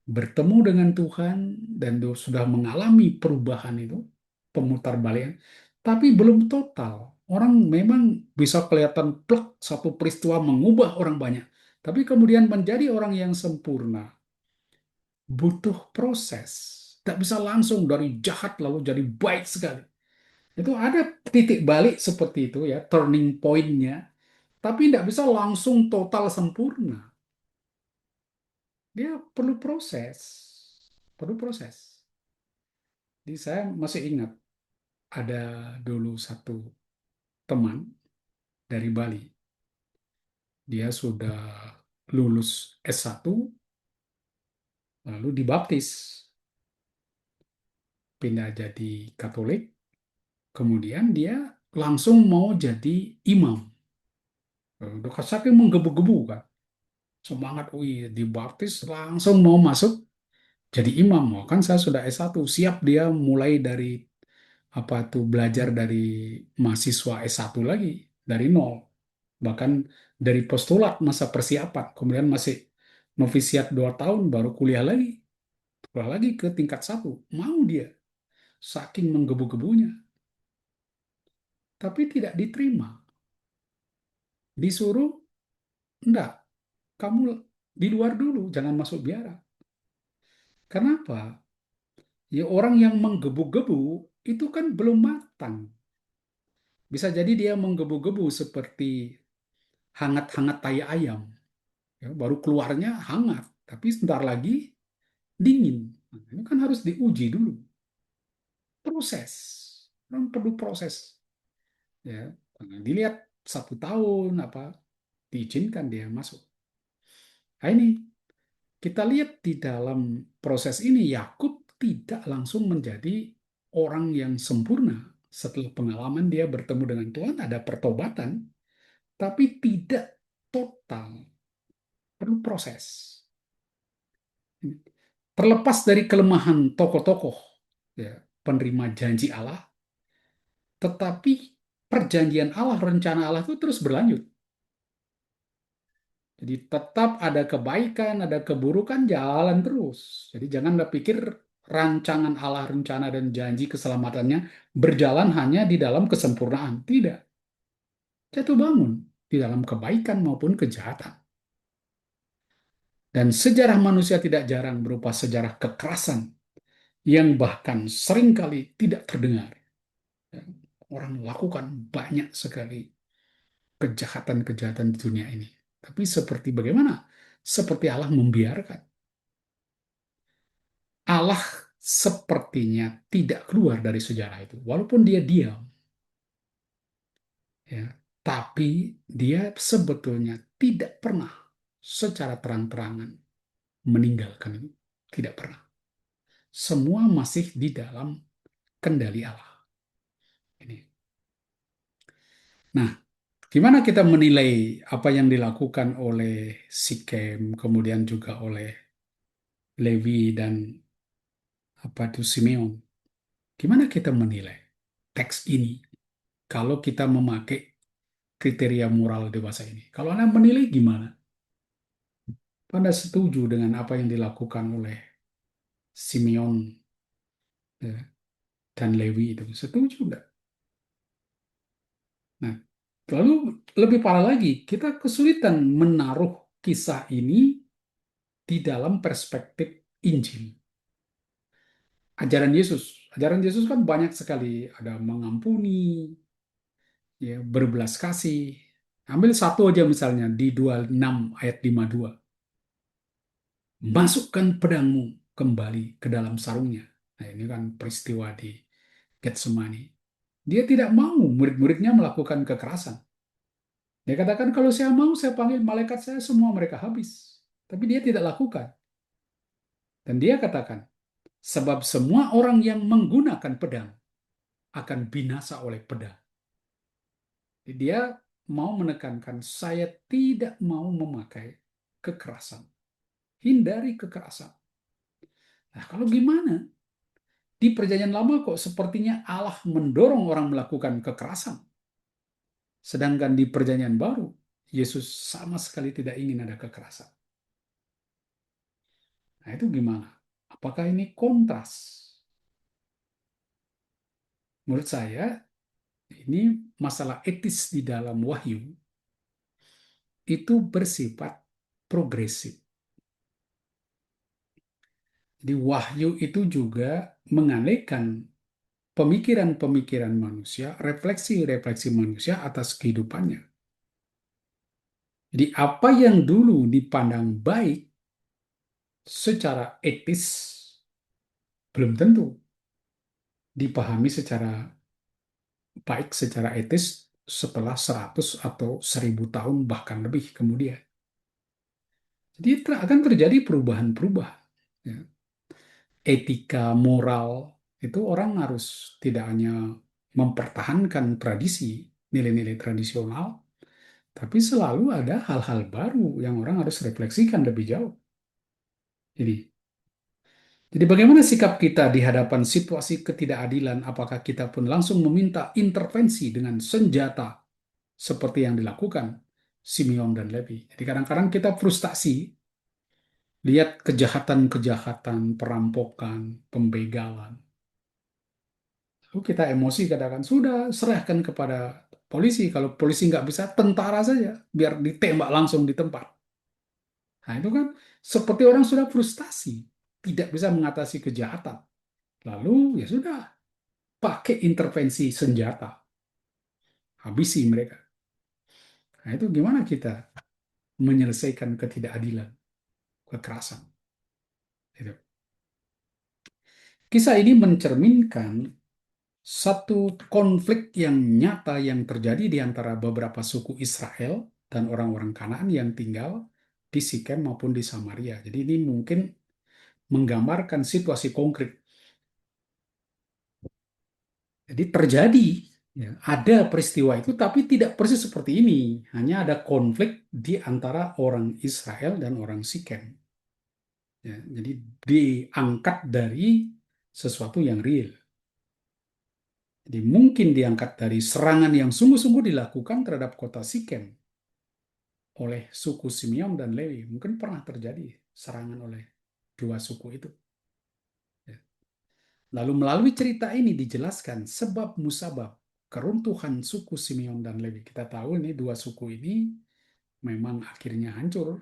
bertemu dengan Tuhan dan dia sudah mengalami perubahan itu, pemutarbalikan, tapi belum total. Orang memang bisa kelihatan plek satu peristiwa mengubah orang banyak, tapi kemudian menjadi orang yang sempurna butuh proses. Tidak bisa langsung dari jahat lalu jadi baik sekali. Itu ada titik balik seperti itu ya, turning point-nya, tapi tidak bisa langsung total sempurna. Dia perlu proses. Perlu proses. Jadi saya masih ingat ada dulu satu teman dari Bali. Dia sudah lulus S1, lalu dibaptis, pindah jadi Katolik, kemudian dia langsung mau jadi imam. Udah saking menggebu-gebu kan. Semangat, wih, dibaptis langsung mau masuk jadi imam. Oh, kan saya sudah S1, siap dia mulai dari apa tuh belajar dari mahasiswa S1 lagi, dari nol. Bahkan dari postulat masa persiapan, kemudian masih novisiat 2 tahun baru kuliah lagi ke tingkat 1. Mau dia, saking menggebu-gebunya. Tapi tidak diterima. Disuruh, enggak, kamu di luar dulu, jangan masuk biara. Kenapa? Ya orang yang menggebu-gebu itu kan belum matang. Bisa jadi dia menggebu-gebu seperti hangat-hangat tai ayam. Ya, baru keluarnya hangat, tapi sebentar lagi dingin. Nah, ini kan harus diuji dulu. Proses. Orang perlu proses. Ya, dilihat 1 tahun apa diizinkan dia masuk. Nah, ini kita lihat di dalam proses ini Yakub tidak langsung menjadi orang yang sempurna. Setelah pengalaman dia bertemu dengan Tuhan, ada pertobatan, tapi tidak total, perlu proses. Terlepas dari kelemahan tokoh-tokoh, ya, penerima janji Allah, tetapi perjanjian Allah, rencana Allah itu terus berlanjut. Jadi tetap ada kebaikan, ada keburukan, jalan terus. Jadi janganlah pikir rancangan Allah, rencana dan janji keselamatannya berjalan hanya di dalam kesempurnaan. Tidak. Jatuh bangun di dalam kebaikan maupun kejahatan. Dan sejarah manusia tidak jarang berupa sejarah kekerasan yang bahkan seringkali tidak terdengar. Orang lakukan banyak sekali kejahatan-kejahatan di dunia ini. Tapi seperti bagaimana? Seperti Allah membiarkan. Allah sepertinya tidak keluar dari sejarah itu, walaupun dia diam, ya, tapi dia sebetulnya tidak pernah secara terang-terangan meninggalkan itu, tidak pernah. Semua masih di dalam kendali Allah. Ini. Nah, gimana kita menilai apa yang dilakukan oleh Sikem, kemudian juga oleh Levi dan apa itu Simeon? Gimana kita menilai teks ini kalau kita memakai kriteria moral dewasa ini? Kalau Anda menilai gimana? Anda setuju dengan apa yang dilakukan oleh Simeon, ya, dan Lewi itu? Setuju nggak? Nah, lalu lebih parah lagi, kita kesulitan menaruh kisah ini di dalam perspektif Injil. Ajaran Yesus kan banyak sekali, ada mengampuni, ya, berbelas kasih. Ambil satu aja misalnya di 26 ayat 52. Masukkan pedangmu kembali ke dalam sarungnya. Nah, ini kan peristiwa di Getsemani. Dia tidak mau murid-muridnya melakukan kekerasan. Dia katakan, kalau saya mau, saya panggil malaikat saya, semua mereka habis. Tapi dia tidak lakukan. Dan dia katakan, sebab semua orang yang menggunakan pedang akan binasa oleh pedang. Jadi dia mau menekankan, saya tidak mau memakai kekerasan. Hindari kekerasan. Nah, kalau gimana? Di Perjanjian Lama kok sepertinya Allah mendorong orang melakukan kekerasan. Sedangkan di Perjanjian Baru, Yesus sama sekali tidak ingin ada kekerasan. Nah, itu gimana? Apakah ini kontras? Menurut saya, ini masalah etis di dalam Wahyu itu bersifat progresif. Di Wahyu itu juga mengalihkan pemikiran-pemikiran manusia, refleksi-refleksi manusia atas kehidupannya. Jadi apa yang dulu dipandang baik secara etis belum tentu dipahami secara baik, secara etis setelah 100 atau 1000 tahun bahkan lebih kemudian. Jadi akan terjadi perubahan-perubahan. Ya. Etika, moral, itu orang harus tidak hanya mempertahankan tradisi, nilai-nilai tradisional, tapi selalu ada hal-hal baru yang orang harus refleksikan lebih jauh. Jadi bagaimana sikap kita di hadapan situasi ketidakadilan? Apakah kita pun langsung meminta intervensi dengan senjata seperti yang dilakukan Simeon dan Levi? Jadi kadang-kadang kita frustasi, lihat kejahatan-kejahatan, perampokan, pembegalan. Lalu kita emosi katakan, sudah serahkan kepada polisi. Kalau polisi nggak bisa, tentara saja, biar ditembak langsung di tempat. Nah itu kan seperti orang sudah frustasi, tidak bisa mengatasi kejahatan. Lalu ya sudah, pakai intervensi senjata, habisi mereka. Nah itu gimana kita menyelesaikan ketidakadilan, kekerasan. Gitu. Kisah ini mencerminkan satu konflik yang nyata yang terjadi di antara beberapa suku Israel dan orang-orang Kanaan yang tinggal di Sikem maupun di Samaria. Jadi ini mungkin menggambarkan situasi konkret. Jadi terjadi, ya, ada peristiwa itu, tapi tidak persis seperti ini. Hanya ada konflik di antara orang Israel dan orang Sikem. Ya, jadi diangkat dari sesuatu yang real. Jadi mungkin diangkat dari serangan yang sungguh-sungguh dilakukan terhadap kota Sikem oleh suku Simeon dan Lewi. Mungkin pernah terjadi serangan oleh dua suku itu. Ya. Lalu melalui cerita ini dijelaskan sebab musabab keruntuhan suku Simeon dan Lewi. Kita tahu ini dua suku ini memang akhirnya hancur.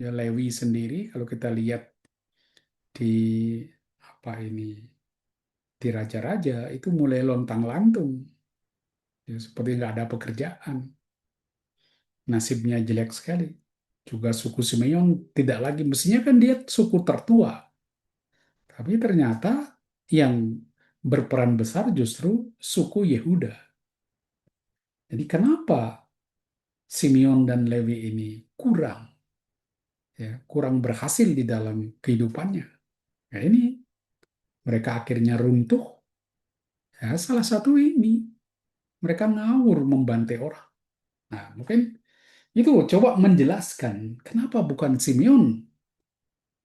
Ya Lewi sendiri kalau kita lihat di apa ini di raja-raja itu mulai lontang-lantung. Ya, seperti nggak ada pekerjaan. Nasibnya jelek sekali. Juga suku Simeon tidak lagi, mestinya kan dia suku tertua. Tapi ternyata yang berperan besar justru suku Yehuda. Jadi kenapa Simeon dan Lewi ini kurang, ya, kurang berhasil di dalam kehidupannya? Ya ini mereka akhirnya runtuh. Ya, salah satu ini mereka ngawur membantai orang. Nah, mungkin itu coba menjelaskan kenapa bukan Simeon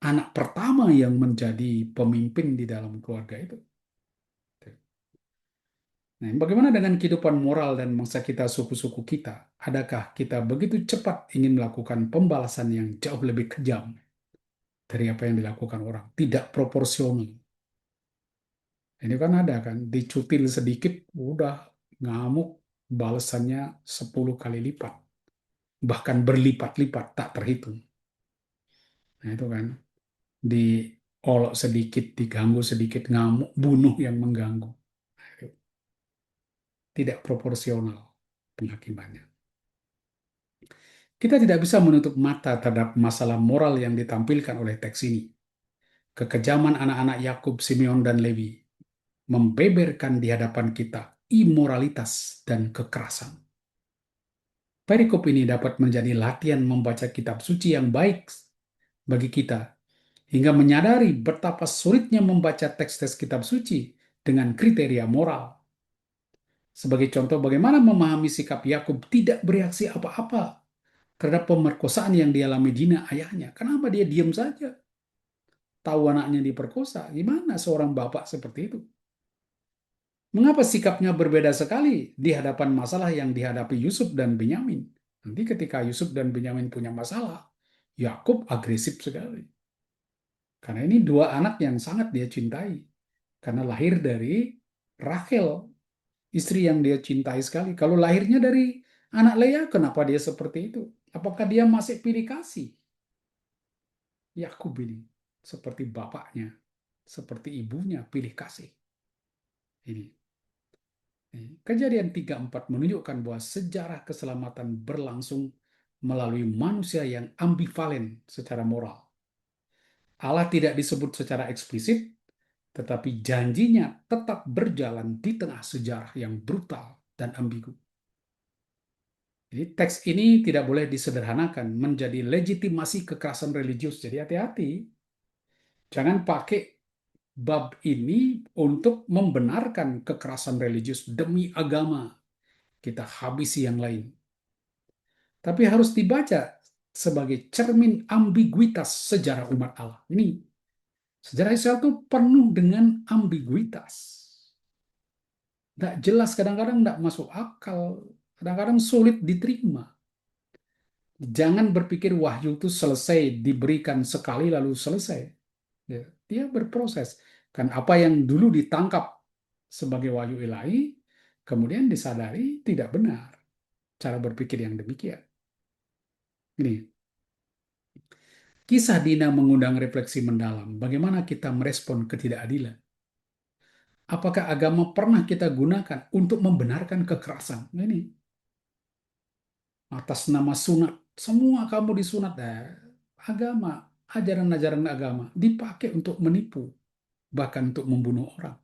anak pertama yang menjadi pemimpin di dalam keluarga itu. Nah, bagaimana dengan kehidupan moral dan masa kita suku-suku kita? Adakah kita begitu cepat ingin melakukan pembalasan yang jauh lebih kejam dari apa yang dilakukan orang? Tidak proporsional. Ini kan ada kan, dicutil sedikit, udah ngamuk, balasannya 10 kali lipat. Bahkan berlipat-lipat, tak terhitung. Nah itu kan, diolok sedikit, diganggu sedikit, ngamuk, bunuh yang mengganggu. Tidak proporsional penghakimannya. Kita tidak bisa menutup mata terhadap masalah moral yang ditampilkan oleh teks ini. Kekejaman anak-anak Yakub, Simeon, dan Lewi membeberkan di hadapan kita imoralitas dan kekerasan. Perikop ini dapat menjadi latihan membaca kitab suci yang baik bagi kita, hingga menyadari betapa sulitnya membaca teks-teks kitab suci dengan kriteria moral. Sebagai contoh, bagaimana memahami sikap Yakub tidak bereaksi apa-apa terhadap pemerkosaan yang dialami Dina ayahnya. Kenapa dia diam saja? Tahu anaknya diperkosa, gimana seorang bapak seperti itu? Mengapa sikapnya berbeda sekali di hadapan masalah yang dihadapi Yusuf dan Benyamin? Nanti ketika Yusuf dan Benyamin punya masalah, Yakub agresif sekali. Karena ini dua anak yang sangat dia cintai. Karena lahir dari Rachel, istri yang dia cintai sekali. Kalau lahirnya dari anak Lea, kenapa dia seperti itu? Apakah dia masih pilih kasih? Yakub ini seperti bapaknya, seperti ibunya pilih kasih. Ini. Kejadian 34 menunjukkan bahwa sejarah keselamatan berlangsung melalui manusia yang ambivalen secara moral. Allah tidak disebut secara eksplisit, tetapi janjinya tetap berjalan di tengah sejarah yang brutal dan ambigu. Jadi teks ini tidak boleh disederhanakan menjadi legitimasi kekerasan religius. Jadi hati-hati, jangan pakai bab ini untuk membenarkan kekerasan religius demi agama. Kita habisi yang lain. Tapi harus dibaca sebagai cermin ambiguitas sejarah umat Allah. Ini sejarah Israel itu penuh dengan ambiguitas. Nggak jelas, kadang-kadang nggak masuk akal, kadang-kadang sulit diterima. Jangan berpikir wahyu itu selesai, diberikan sekali lalu selesai. Ya, dia berproses. Kan apa yang dulu ditangkap sebagai wahyu ilahi, kemudian disadari tidak benar cara berpikir yang demikian. Ini kisah Dina mengundang refleksi mendalam. Bagaimana kita merespon ketidakadilan? Apakah agama pernah kita gunakan untuk membenarkan kekerasan? Nah, ini atas nama sunat, semua kamu disunat. Agama, ajaran-ajaran agama dipakai untuk menipu, bahkan untuk membunuh orang.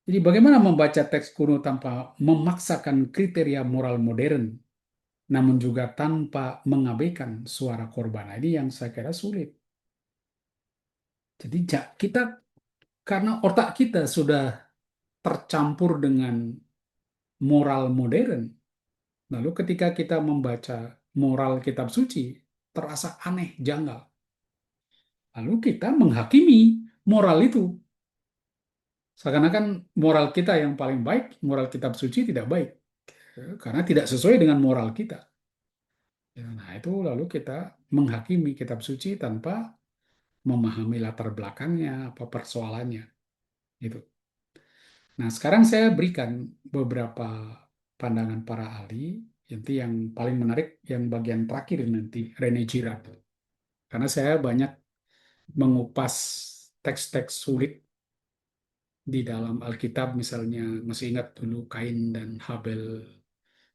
Jadi bagaimana membaca teks kuno tanpa memaksakan kriteria moral modern, namun juga tanpa mengabaikan suara korban? Nah, ini yang saya kira sulit. Jadi kita, karena otak kita sudah tercampur dengan moral modern, lalu ketika kita membaca moral kitab suci, terasa aneh, janggal. Lalu kita menghakimi moral itu. Seakan-akan moral kita yang paling baik, moral kitab suci tidak baik. Karena tidak sesuai dengan moral kita. Ya, nah, itu lalu kita menghakimi kitab suci tanpa memahami latar belakangnya, apa persoalannya. Gitu. Nah, sekarang saya berikan beberapa pandangan para ahli. Nanti yang paling menarik yang bagian terakhir nanti, Rene Girard. Karena saya banyak mengupas teks-teks sulit di dalam Alkitab, misalnya masih ingat dulu Kain dan Habel.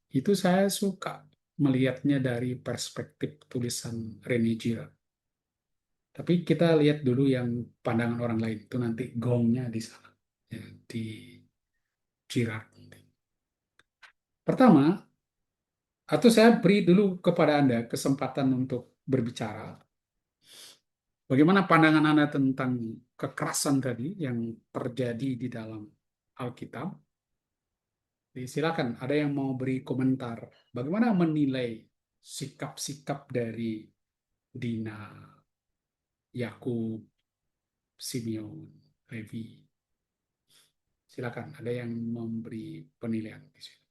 Itu saya suka melihatnya dari perspektif tulisan Rene Girard. Tapi kita lihat dulu yang pandangan orang lain. Itu nanti gongnya di sana. Ya, di Girard. Pertama, atau saya beri dulu kepada Anda kesempatan untuk berbicara. Bagaimana pandangan Anda tentang kekerasan tadi yang terjadi di dalam Alkitab? Jadi silakan, ada yang mau beri komentar. Bagaimana menilai sikap-sikap dari Dina, Yakub, Simeon, Levi? Silakan, ada yang memberi penilaian di sini.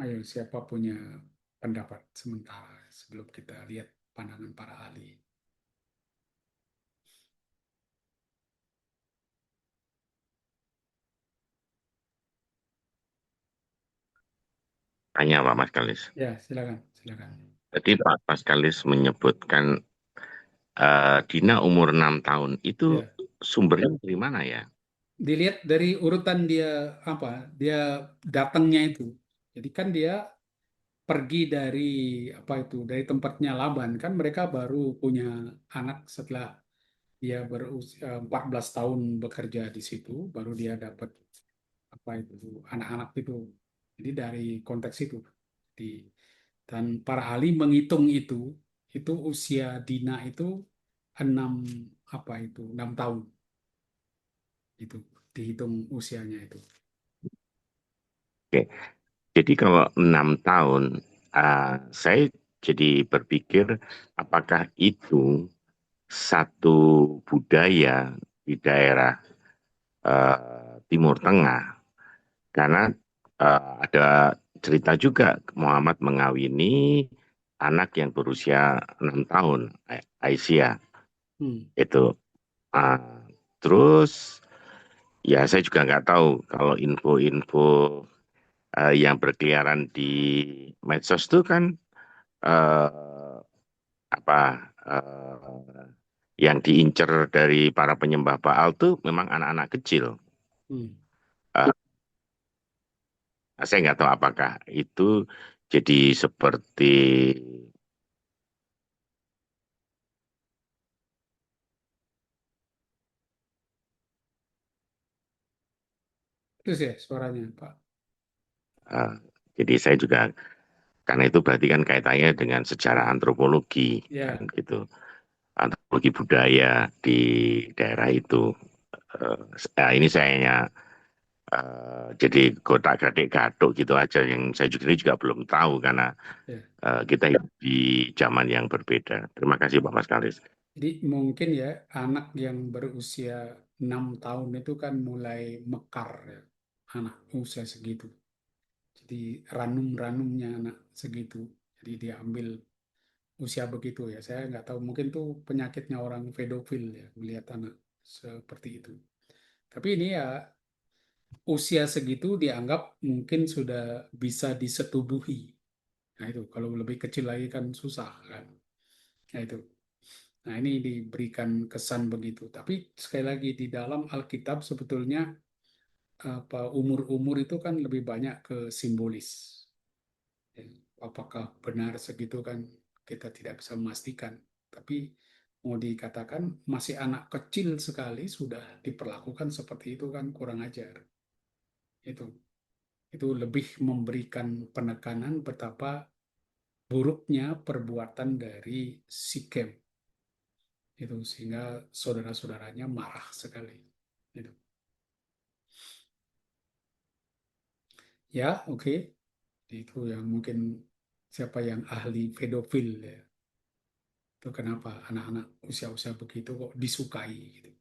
Ayo, siapa punya pendapat sementara sebelum kita lihat pandangan para ahli? Tanya Pak Mas Kalis. Ya, silakan, silakan. Jadi Pak Mas Kalis menyebutkan Dina umur 6 tahun itu Ya, sumbernya dari mana ya? dilihat dari urutan dia apa? Dia datangnya itu. Jadi kan dia pergi dari apa itu? Dari tempatnya Laban kan mereka baru punya anak setelah dia berusia 14 tahun bekerja di situ, baru dia dapat apa itu anak-anak itu. Jadi dari konteks itu. Dan para ahli menghitung itu usia Dina itu 6 apa itu 6 tahun itu dihitung usianya itu. Oke, jadi kalau 6 tahun, saya jadi berpikir apakah itu satu budaya di daerah Timur Tengah, karena ada cerita juga Muhammad mengawini anak yang berusia 6 tahun, Aisyah Hmm, itu. Ah, terus ya saya juga nggak tahu kalau info-info yang berkeliaran di medsos itu kan eh, apa yang diincer dari para penyembah Baal tuh memang anak-anak kecil. hmm. Eh, saya nggak tahu apakah itu jadi seperti Itu sih suaranya Pak. eh, jadi saya juga karena itu berarti kan kaitannya dengan sejarah Ya, antropologi kan ya, gitu, antropologi budaya di daerah itu. Ini sayanya jadi gotak-gatik gatuk gitu aja yang saya juga ini juga belum tahu karena ya. kita hidup di zaman yang berbeda. Terima kasih Pak Paskalis. Jadi mungkin ya anak yang berusia 6 tahun itu kan mulai mekar ya, anak usia segitu. Jadi ranum-ranumnya anak segitu. Jadi dia ambil usia begitu ya. Saya nggak tahu mungkin tuh penyakitnya orang pedofil ya melihat anak seperti itu. Tapi ini ya usia segitu dianggap mungkin sudah bisa disetubuhi. Nah itu kalau lebih kecil lagi kan susah kan. Nah itu. Nah, ini diberikan kesan begitu. Tapi sekali lagi di dalam Alkitab sebetulnya apa umur-umur itu kan lebih banyak ke simbolis. Ya, apakah benar segitu kan kita tidak bisa memastikan. Tapi mau dikatakan masih anak kecil sekali sudah diperlakukan seperti itu kan kurang ajar. Itu itu lebih memberikan penekanan betapa buruknya perbuatan dari Sikem itu sehingga saudara-saudaranya marah sekali. Itu. Ya, oke. Itu yang mungkin siapa yang ahli pedofil ya. Itu kenapa anak-anak usia-usia begitu kok disukai gitu.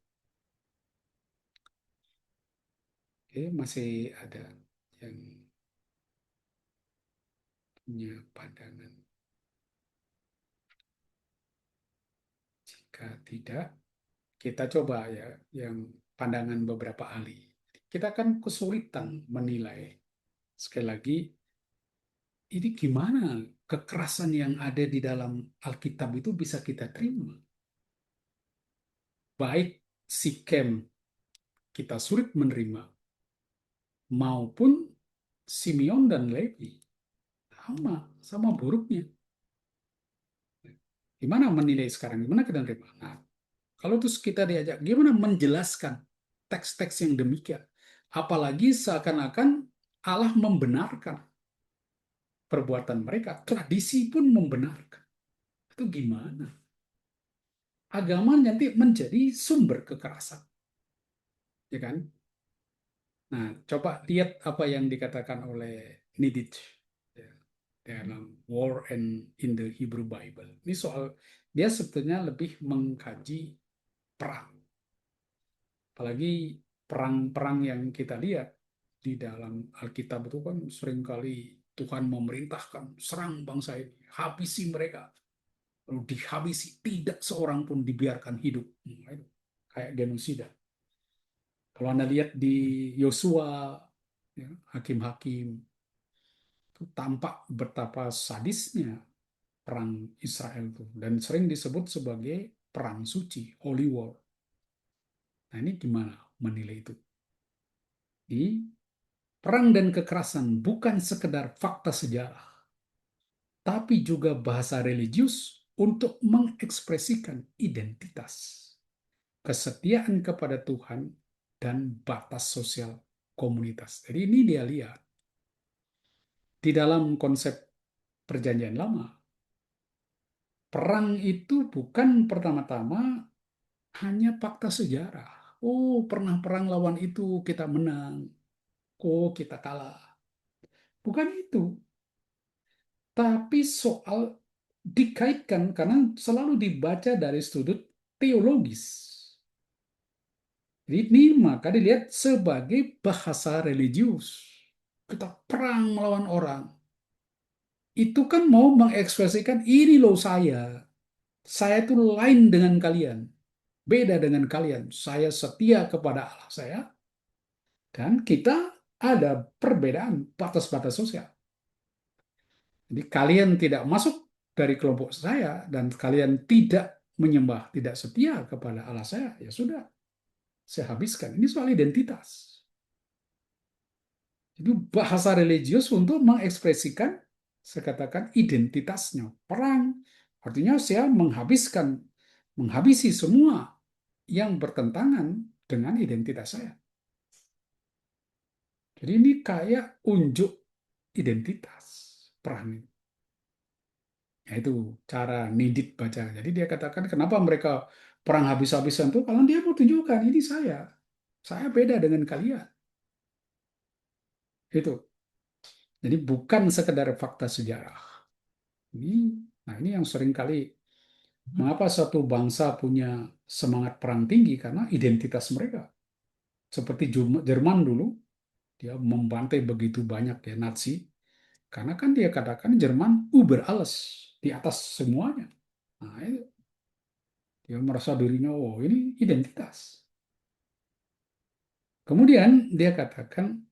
Oke, masih ada yang punya pandangan. Jika tidak, kita coba ya yang pandangan beberapa ahli. Kita kan kesulitan menilai. Sekali lagi, ini gimana kekerasan yang ada di dalam Alkitab itu bisa kita terima. Baik si Kem kita sulit menerima, maupun Simeon dan Levi. Sama buruknya. Gimana menilai sekarang? Gimana kita terima? Nah, kalau terus kita diajak, gimana menjelaskan teks-teks yang demikian? Apalagi seakan-akan Allah membenarkan perbuatan mereka. Tradisi pun membenarkan. Itu gimana? Agama nanti menjadi sumber kekerasan. Ya kan? Nah, coba lihat apa yang dikatakan oleh Nidich ya, dalam War and in the Hebrew Bible. Ini soal dia sebetulnya lebih mengkaji perang. Apalagi perang-perang yang kita lihat di dalam Alkitab itu kan seringkali Tuhan memerintahkan serang bangsa ini, habisi mereka, lalu dihabisi, tidak seorang pun dibiarkan hidup. Kayak genosida. Kalau Anda lihat di Yosua, ya, hakim-hakim, itu tampak betapa sadisnya perang Israel itu dan sering disebut sebagai perang suci, holy war. Nah, ini gimana menilai itu? Ini perang dan kekerasan bukan sekedar fakta sejarah, tapi juga bahasa religius untuk mengekspresikan identitas, kesetiaan kepada Tuhan, dan batas sosial komunitas. Jadi ini dia lihat. Di dalam konsep perjanjian lama, perang itu bukan pertama-tama hanya fakta sejarah. Oh, pernah perang lawan itu, kita menang. Oh, kita kalah. Bukan itu. Tapi soal dikaitkan karena selalu dibaca dari sudut teologis. Jadi ini maka dilihat sebagai bahasa religius. Kita perang melawan orang. Itu kan mau mengekspresikan ini loh saya. Saya itu lain dengan kalian. Beda dengan kalian. Saya setia kepada Allah saya. Dan kita ada perbedaan batas-batas sosial. Jadi kalian tidak masuk dari kelompok saya dan kalian tidak menyembah, tidak setia kepada Allah saya, ya sudah, saya habiskan. Ini soal identitas. Jadi bahasa religius untuk mengekspresikan, saya katakan identitasnya. Perang, artinya saya menghabisi semua yang bertentangan dengan identitas saya. Jadi ini kayak unjuk identitas perang ini. Ya, itu cara Nidit baca. Jadi dia katakan kenapa mereka perang habis-habisan tuh kalau dia mau tunjukkan ini saya. Saya beda dengan kalian. Itu. Jadi bukan sekedar fakta sejarah. Ini, nah ini yang sering kali mengapa satu bangsa punya semangat perang tinggi karena identitas mereka. Seperti Jerman dulu, dia membantai begitu banyak ya Nazi. Karena kan dia katakan Jerman über alles, di atas semuanya. Nah, itu. Dia merasa dirinya, oh ini identitas. Kemudian dia katakan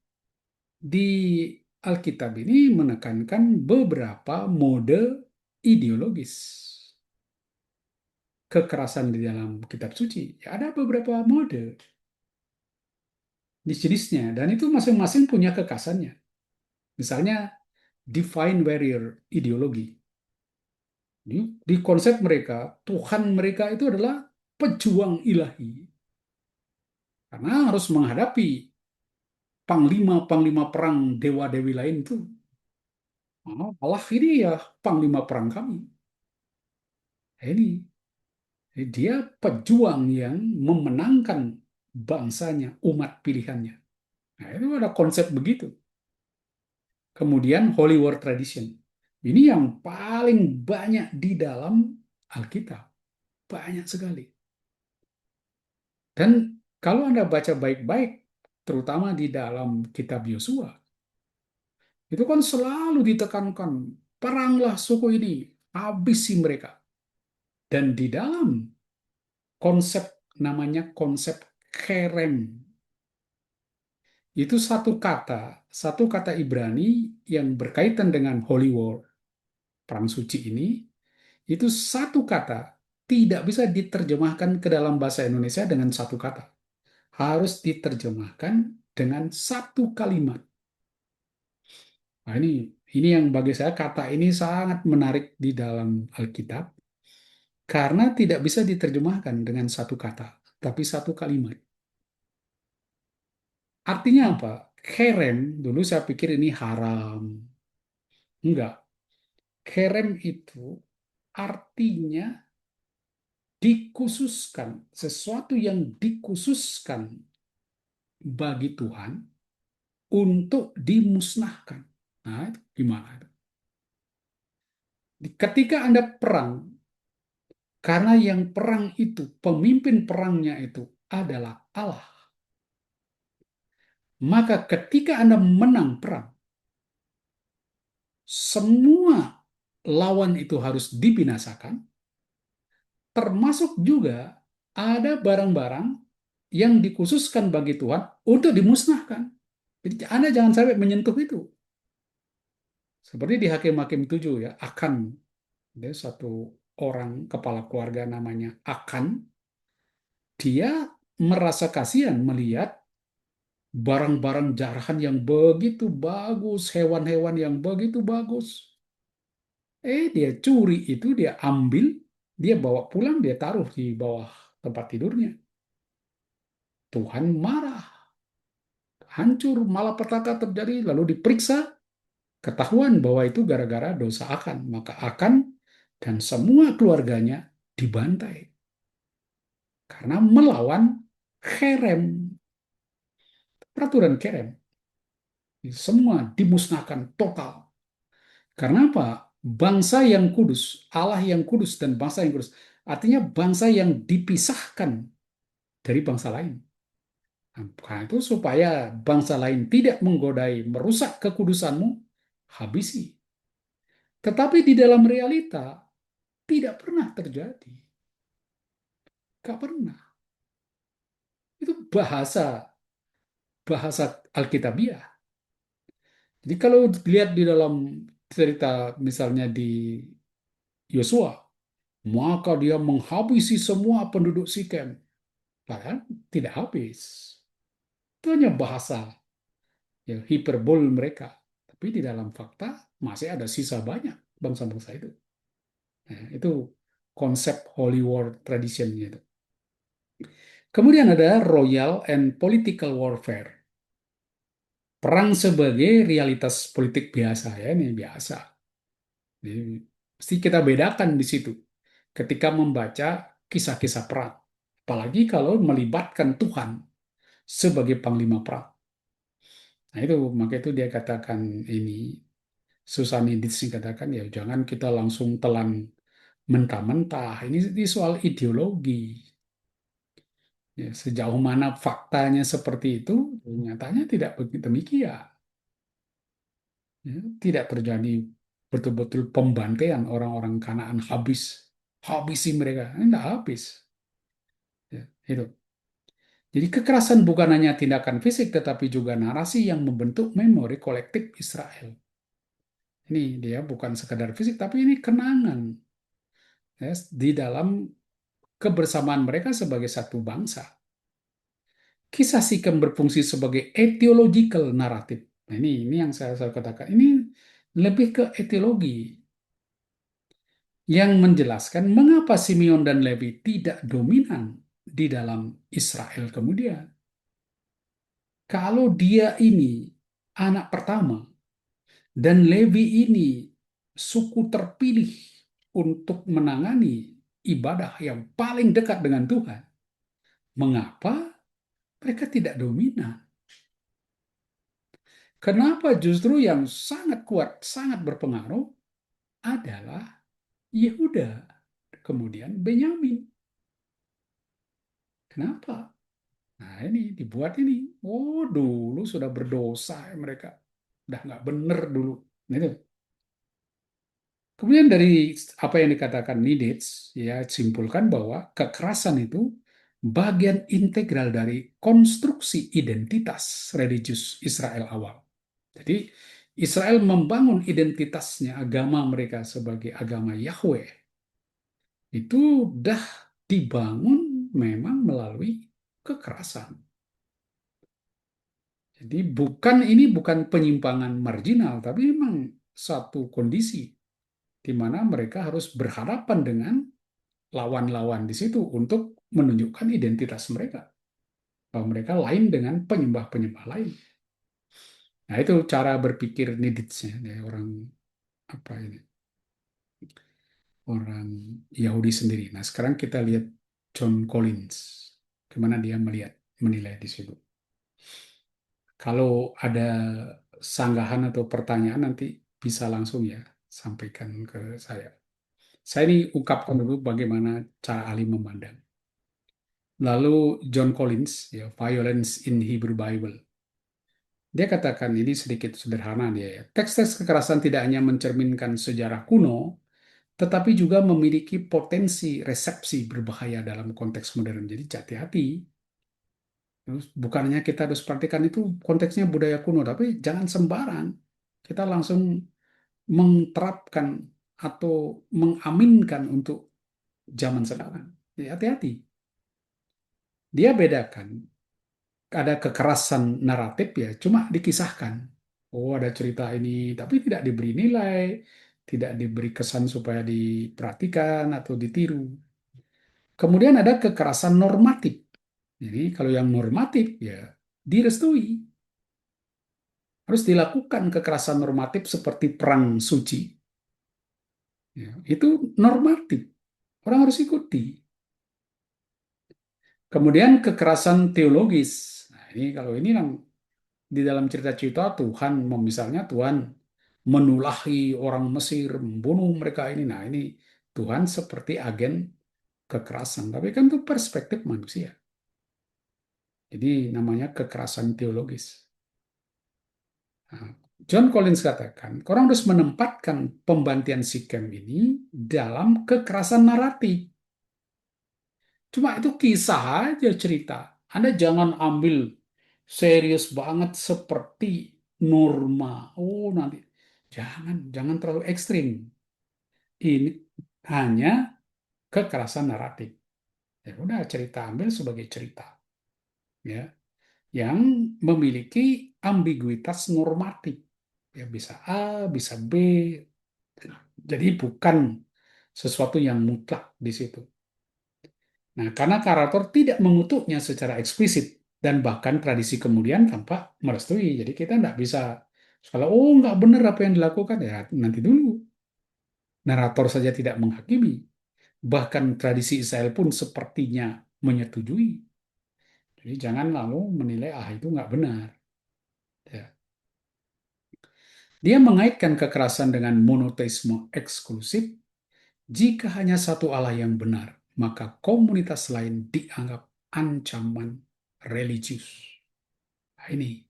di Alkitab ini menekankan beberapa mode ideologis kekerasan di dalam kitab suci. Ya, ada beberapa mode di jenisnya dan itu masing-masing punya kekasannya. Misalnya divine warrior ideologi. Di konsep mereka, Tuhan mereka itu adalah pejuang ilahi. Karena harus menghadapi panglima-panglima perang dewa-dewi lain itu. Oh, Allah ini ya panglima perang kami. Ini dia pejuang yang memenangkan bangsanya, umat pilihannya. Nah, itu ada konsep begitu. Kemudian Holy War Tradition. Ini yang paling banyak di dalam Alkitab. Banyak sekali. Dan kalau Anda baca baik-baik, terutama di dalam kitab Yosua, itu kan selalu ditekankan, peranglah suku ini, habisi mereka. Dan di dalam konsep namanya konsep kerem. Itu satu kata Ibrani yang berkaitan dengan Holy War, perang suci ini, itu satu kata tidak bisa diterjemahkan ke dalam bahasa Indonesia dengan satu kata. Harus diterjemahkan dengan satu kalimat. Nah, ini yang bagi saya kata ini sangat menarik di dalam Alkitab karena tidak bisa diterjemahkan dengan satu kata, tapi satu kalimat. Artinya apa? Kerem, dulu saya pikir ini haram. Enggak. Kerem itu artinya dikhususkan, sesuatu yang dikhususkan bagi Tuhan untuk dimusnahkan. Nah, itu gimana? Ketika Anda perang, karena yang perang itu, pemimpin perangnya itu adalah Allah, maka ketika Anda menang perang, semua lawan itu harus dibinasakan, termasuk juga ada barang-barang yang dikhususkan bagi Tuhan untuk dimusnahkan. Jadi Anda jangan sampai menyentuh itu. Seperti di Hakim-Hakim 7 ya, Akan. Dia satu orang kepala keluarga namanya Akan. Dia merasa kasihan melihat barang-barang jarahan yang begitu bagus, hewan-hewan yang begitu bagus. Dia curi itu, dia ambil, dia bawa pulang, dia taruh di bawah tempat tidurnya. Tuhan marah, hancur, malapetaka terjadi, lalu diperiksa, Ketahuan bahwa itu gara-gara dosa Akan, maka Akan dan semua keluarganya dibantai karena melawan Kherem, peraturan Kherem. Semua dimusnahkan total. Karena apa? Bangsa yang kudus, Allah yang kudus dan bangsa yang kudus. Artinya bangsa yang dipisahkan dari bangsa lain. Nah, karena itu supaya bangsa lain tidak menggodai, merusak kekudusanmu, habisi. Tetapi di dalam realita tidak pernah terjadi. Gak pernah. Itu bahasa bahasa Alkitabiah. Jadi kalau dilihat di dalam cerita misalnya di Yosua, maka dia menghabisi semua penduduk Sikem. Padahal tidak habis. Itu hanya bahasa, ya, hiperbol mereka. Tapi di dalam fakta masih ada sisa banyak bangsa-bangsa itu. Nah, itu konsep Holy War traditionnya itu. Kemudian ada Royal and Political Warfare. Perang sebagai realitas politik biasa, ya, ini biasa. Jadi, mesti kita bedakan di situ ketika membaca kisah-kisah perang. Apalagi kalau melibatkan Tuhan sebagai panglima perang. Nah itu, maka itu dia katakan ini, Susanidis katakan ya jangan kita langsung telan mentah-mentah. Ini soal ideologi. Ya, sejauh mana faktanya seperti itu, nyatanya tidak begitu demikian. Ya, tidak terjadi betul-betul pembantaian orang-orang Kanaan habis, habisi mereka. Ini tidak habis. Ya, itu. Jadi kekerasan bukan hanya tindakan fisik, tetapi juga narasi yang membentuk memori kolektif Israel. Ini dia bukan sekadar fisik, tapi ini kenangan, ya, di dalam kebersamaan mereka sebagai satu bangsa. Kisah Sikem berfungsi sebagai etiological naratif. Nah, ini yang saya katakan. Ini lebih ke etiologi yang menjelaskan mengapa Simeon dan Levi tidak dominan di dalam Israel kemudian. Kalau dia ini anak pertama dan Levi ini suku terpilih untuk menangani ibadah yang paling dekat dengan Tuhan, mengapa mereka tidak dominan? Kenapa justru yang sangat kuat, sangat berpengaruh adalah Yehuda, kemudian Benyamin. Kenapa? Nah ini dibuat ini. Oh dulu sudah berdosa ya mereka. Udah nggak bener dulu. Nah, itu. Kemudian dari apa yang dikatakan Niditz, ya simpulkan bahwa kekerasan itu bagian integral dari konstruksi identitas religius Israel awal. Jadi Israel membangun identitasnya, agama mereka sebagai agama Yahweh, itu dah dibangun memang melalui kekerasan. Jadi ini bukan penyimpangan marginal, tapi memang satu kondisi di mana mereka harus berhadapan dengan lawan-lawan di situ untuk menunjukkan identitas mereka, bahwa mereka lain dengan penyembah-penyembah lain. Nah itu cara berpikir Niditsnya, ya, orang apa ini, orang Yahudi sendiri. Nah sekarang kita lihat John Collins, gimana dia melihat, menilai di situ. Kalau ada sanggahan atau pertanyaan nanti bisa langsung ya sampaikan ke saya. Saya ini ungkapkan dulu bagaimana cara Ali memandang. Lalu John Collins, ya, Violence in Hebrew Bible. Dia katakan ini sedikit sederhana dia ya. Teks-teks kekerasan tidak hanya mencerminkan sejarah kuno, tetapi juga memiliki potensi resepsi berbahaya dalam konteks modern. Jadi hati-hati. Terus bukannya kita harus perhatikan itu konteksnya budaya kuno, tapi jangan sembarang. Kita langsung menerapkan atau mengaminkan untuk zaman sekarang. Jadi hati-hati. Dia bedakan ada kekerasan naratif ya, cuma dikisahkan. Oh, ada cerita ini, tapi tidak diberi nilai, tidak diberi kesan supaya diperhatikan atau ditiru. Kemudian ada kekerasan normatif. Jadi kalau yang normatif ya direstui. Harus dilakukan kekerasan normatif seperti perang suci. Ya, itu normatif. Orang harus ikuti. Kemudian kekerasan teologis. Nah, ini kalau ini yang di dalam cerita-cerita Tuhan, misalnya Tuhan menulahi orang Mesir, membunuh mereka ini. Nah, ini Tuhan seperti agen kekerasan. Tapi kan itu perspektif manusia. Jadi namanya kekerasan teologis. Nah, John Collins katakan, orang harus menempatkan pembantian Sikem ini dalam kekerasan naratif. Cuma itu kisah aja cerita. Anda jangan ambil serius banget seperti norma. Oh, nanti jangan terlalu ekstrim. Ini hanya kekerasan naratif. Ya udah cerita ambil sebagai cerita, ya, yang memiliki ambiguitas normatif. Ya bisa A, bisa B. Jadi bukan sesuatu yang mutlak di situ. Nah, karena karakter tidak mengutuknya secara eksplisit dan bahkan tradisi kemudian tampak merestui. Jadi kita nggak bisa kalau oh nggak benar apa yang dilakukan ya nanti dulu. Narator saja tidak menghakimi. Bahkan tradisi Israel pun sepertinya menyetujui. Jadi jangan lalu menilai itu nggak benar. Ya. Dia mengaitkan kekerasan dengan monoteisme eksklusif. Jika hanya satu Allah yang benar, maka komunitas lain dianggap ancaman religius. Nah, ini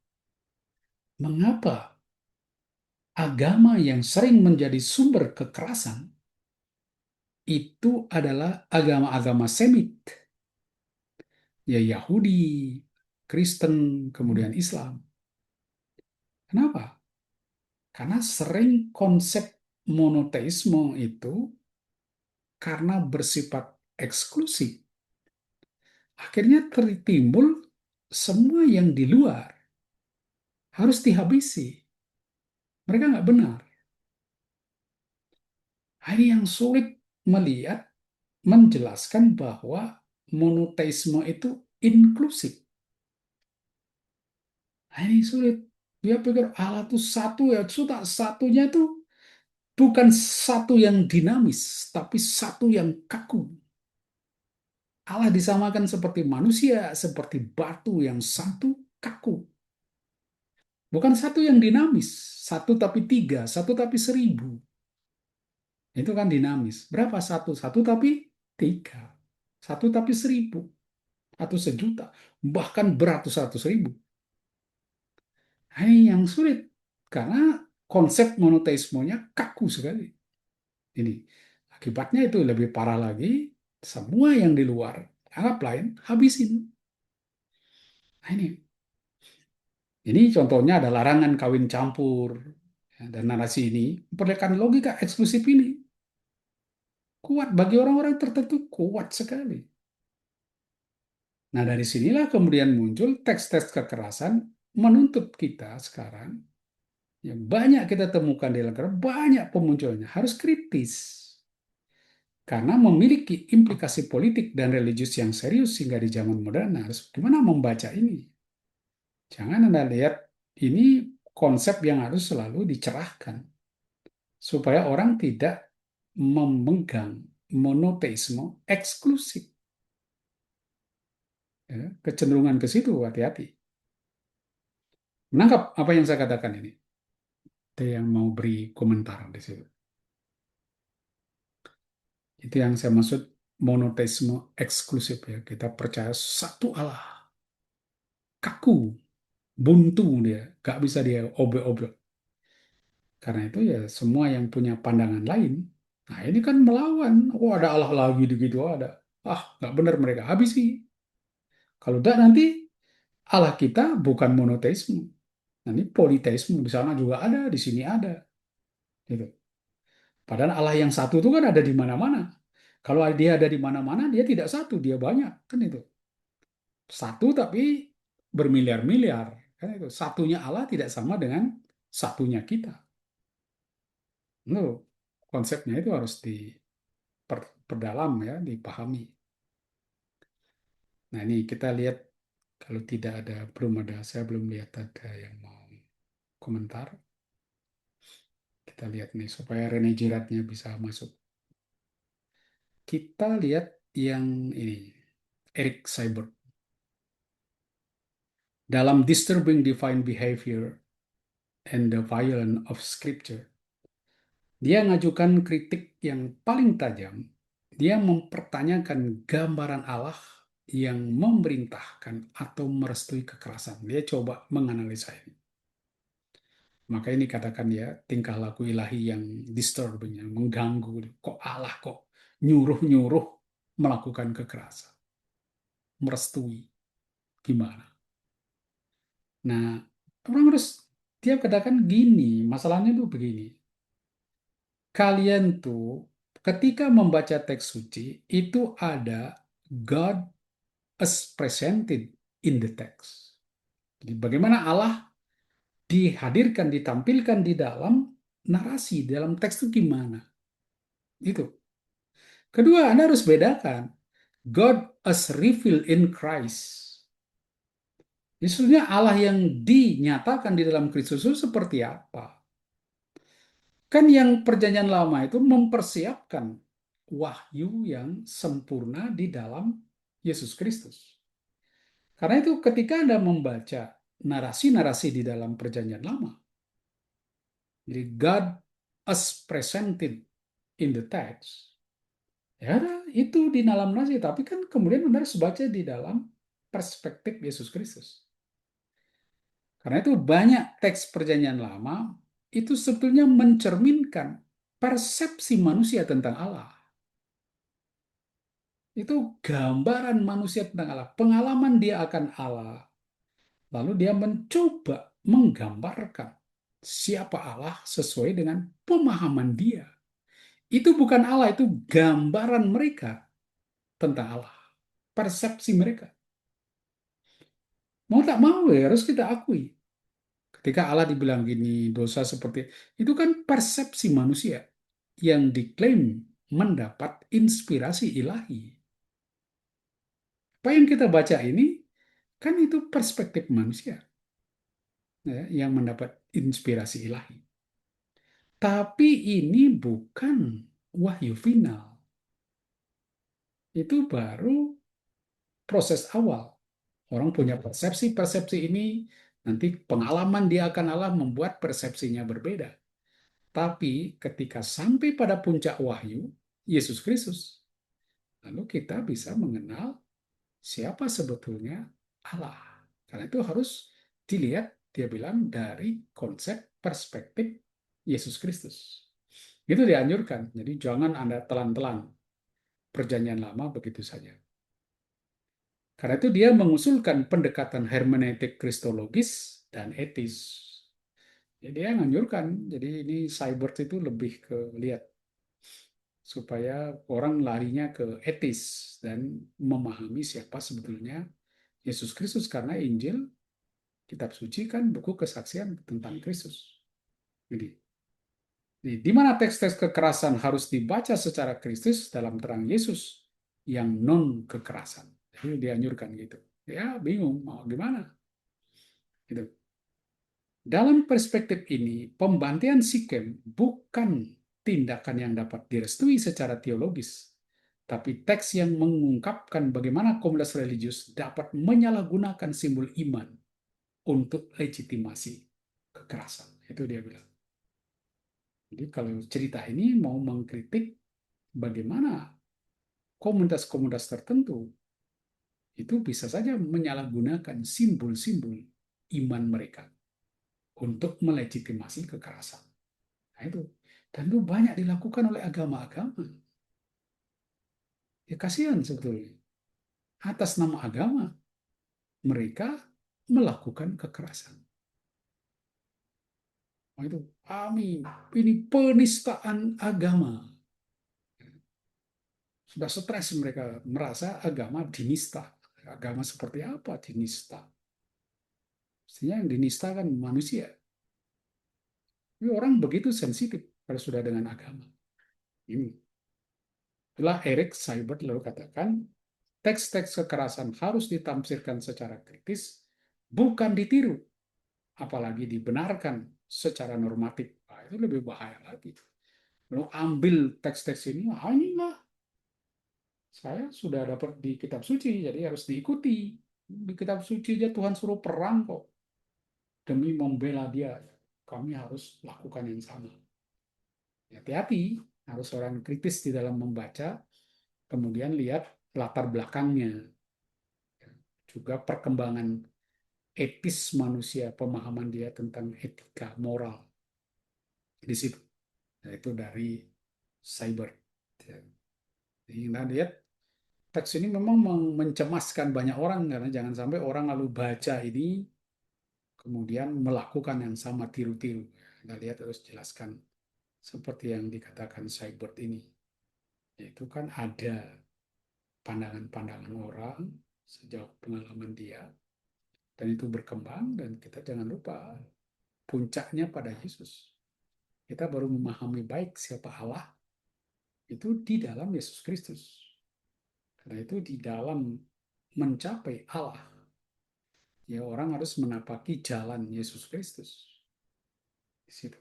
mengapa agama yang sering menjadi sumber kekerasan itu adalah agama-agama Semit, ya Yahudi, Kristen, kemudian Islam. Kenapa? Karena sering konsep monoteisme itu karena bersifat eksklusif, akhirnya tertimbul semua yang di luar harus dihabisi. Mereka nggak benar. Ini yang sulit melihat, menjelaskan bahwa monoteisme itu inklusif. Ini sulit. Dia pikir Allah itu satu ya, sudah satunya itu bukan satu yang dinamis, tapi satu yang kaku. Allah disamakan seperti manusia, seperti batu yang satu kaku. Bukan satu yang dinamis, satu tapi tiga, satu tapi seribu. Itu kan dinamis. Berapa satu? Satu tapi tiga. Satu tapi seribu. Atau sejuta. Bahkan beratus-ratus ribu. Nah, ini yang sulit. Karena konsep monoteismenya kaku sekali. Ini akibatnya itu lebih parah lagi. Semua yang di luar, anggap lain, habisin. Nah, ini contohnya ada larangan kawin campur. Ya, dan narasi ini memperlihatkan logika eksklusif ini. Kuat bagi orang-orang tertentu, kuat sekali. Nah, dari sinilah kemudian muncul teks-teks kekerasan menuntut kita sekarang, yang banyak kita temukan di negara, banyak pemunculnya, harus kritis. Karena memiliki implikasi politik dan religius yang serius sehingga di zaman modern harus gimana membaca ini. Jangan Anda lihat ini konsep yang harus selalu dicerahkan supaya orang tidak memegang monoteisme eksklusif. Ya, kecenderungan ke situ hati-hati. Menangkap apa yang saya katakan ini? Ada yang mau beri komentar di situ. Itu yang saya maksud monoteisme eksklusif ya. Kita percaya satu Allah, kaku, buntu dia, gak bisa dia obek-obek. Karena itu ya semua yang punya pandangan lain. Nah ini kan melawan. Oh ada Allah lagi gitu ada. Ah nggak benar mereka habis sih. Kalau tidak nanti Allah kita bukan monoteisme. Nanti politeisme di sana juga ada, di sini ada. Gitu. Padahal Allah yang satu itu kan ada di mana-mana. Kalau dia ada di mana-mana, dia tidak satu, dia banyak. Kan itu. Satu tapi bermiliar-miliar. Kan itu. Satunya Allah tidak sama dengan satunya kita. Itu konsepnya itu harus diperdalam ya, dipahami. Nah ini kita lihat kalau tidak ada, belum ada, saya belum lihat ada yang mau. komentar. Kita lihat nih, supaya Rene Girardnya bisa masuk. Kita lihat yang ini, Eric Seibert. Dalam Disturbing Divine Behavior and the Violence of Scripture, dia ngajukan kritik yang paling tajam. Dia mempertanyakan gambaran Allah yang memerintahkan atau merestui kekerasan. Dia coba menganalisa ini. Maka ini katakan ya, tingkah laku ilahi yang disturbing, yang mengganggu. Kok Allah kok nyuruh-nyuruh melakukan kekerasan, merestui, gimana? Nah, orang harus, dia katakan gini, masalahnya tuh begini. Kalian tuh ketika membaca teks suci, itu ada God as presented in the text. Jadi bagaimana Allah dihadirkan, ditampilkan di dalam narasi, dalam teks itu gimana? Itu. Kedua, Anda harus bedakan God as revealed in Christ. Maksudnya Allah yang dinyatakan di dalam Kristus itu seperti apa? Kan yang perjanjian lama itu mempersiapkan wahyu yang sempurna di dalam Yesus Kristus. Karena itu ketika Anda membaca narasi-narasi di dalam perjanjian lama, jadi God as presented in the text, ya itu di dalam nasi, tapi kan kemudian Anda harus baca di dalam perspektif Yesus Kristus. Karena itu banyak teks perjanjian lama itu sebetulnya mencerminkan persepsi manusia tentang Allah. Itu gambaran manusia tentang Allah, pengalaman dia akan Allah. Lalu dia mencoba menggambarkan siapa Allah sesuai dengan pemahaman dia. Itu bukan Allah, itu gambaran mereka tentang Allah, persepsi mereka. Mau tak mau ya harus kita akui. Ketika Allah dibilang gini, dosa seperti itu kan persepsi manusia yang diklaim mendapat inspirasi ilahi. Apa yang kita baca ini kan itu perspektif manusia ya, yang mendapat inspirasi ilahi. Tapi ini bukan wahyu final. Itu baru proses awal. Orang punya persepsi-persepsi ini, nanti pengalaman dia akan Allah membuat persepsinya berbeda. Tapi ketika sampai pada puncak wahyu, Yesus Kristus, lalu kita bisa mengenal siapa sebetulnya Allah. Karena itu harus dilihat, dia bilang, dari konsep perspektif Yesus Kristus. Itu dianjurkan. Jadi jangan Anda telan-telan perjanjian lama begitu saja. Karena itu dia mengusulkan pendekatan hermeneutik kristologis dan etis. Jadi dia menganjurkan, jadi ini cyber itu lebih ke lihat supaya orang larinya ke etis dan memahami siapa sebetulnya Yesus Kristus, karena Injil, kitab suci kan buku kesaksian tentang Kristus. Jadi di mana teks-teks kekerasan harus dibaca secara Kristus dalam terang Yesus yang non kekerasan. Jadi dianjurkan gitu. Ya bingung mau gimana. Gitu. Dalam perspektif ini, pembantaian Sikem bukan tindakan yang dapat direstui secara teologis, tapi teks yang mengungkapkan bagaimana komunitas religius dapat menyalahgunakan simbol iman untuk legitimasi kekerasan. Itu dia bilang. Jadi kalau cerita ini mau mengkritik bagaimana komunitas-komunitas tertentu itu bisa saja menyalahgunakan simbol-simbol iman mereka untuk melegitimasi kekerasan. Nah itu. Dan itu banyak dilakukan oleh agama-agama. Ya kasihan sebetulnya. Atas nama agama, mereka melakukan kekerasan. Nah itu, amin. Ini penistaan agama. Sudah stres mereka merasa agama dinista. Agama seperti apa dinista? Mestinya yang dinista kan manusia. Ini orang begitu sensitif kalau sudah dengan agama. Ini. Itulah Eric Seibert lalu katakan, teks-teks kekerasan harus ditafsirkan secara kritis, bukan ditiru apalagi dibenarkan secara normatif, nah, itu lebih bahaya lagi. Lalu ambil teks-teks ini, ah inilah saya sudah dapat di kitab suci, jadi harus diikuti. Di kitab suci aja Tuhan suruh perang kok. Demi membela dia, kami harus lakukan yang sama. Hati-hati, harus orang kritis di dalam membaca, kemudian lihat latar belakangnya, juga perkembangan etis manusia, pemahaman dia tentang etika, moral, di situ. Nah, itu dari cyber. Jadi kita lihat teks ini memang mencemaskan banyak orang, karena jangan sampai orang lalu baca ini kemudian melakukan yang sama tiru-tiru. Kita lihat terus jelaskan seperti yang dikatakan cyber ini. Yaitu kan ada pandangan-pandangan orang sejauh pengalaman dia, dan itu berkembang, dan kita jangan lupa puncaknya pada Yesus. Kita baru memahami baik siapa Allah itu di dalam Yesus Kristus. Karena itu di dalam mencapai Allah, ya orang harus menapaki jalan Yesus Kristus. Di situ.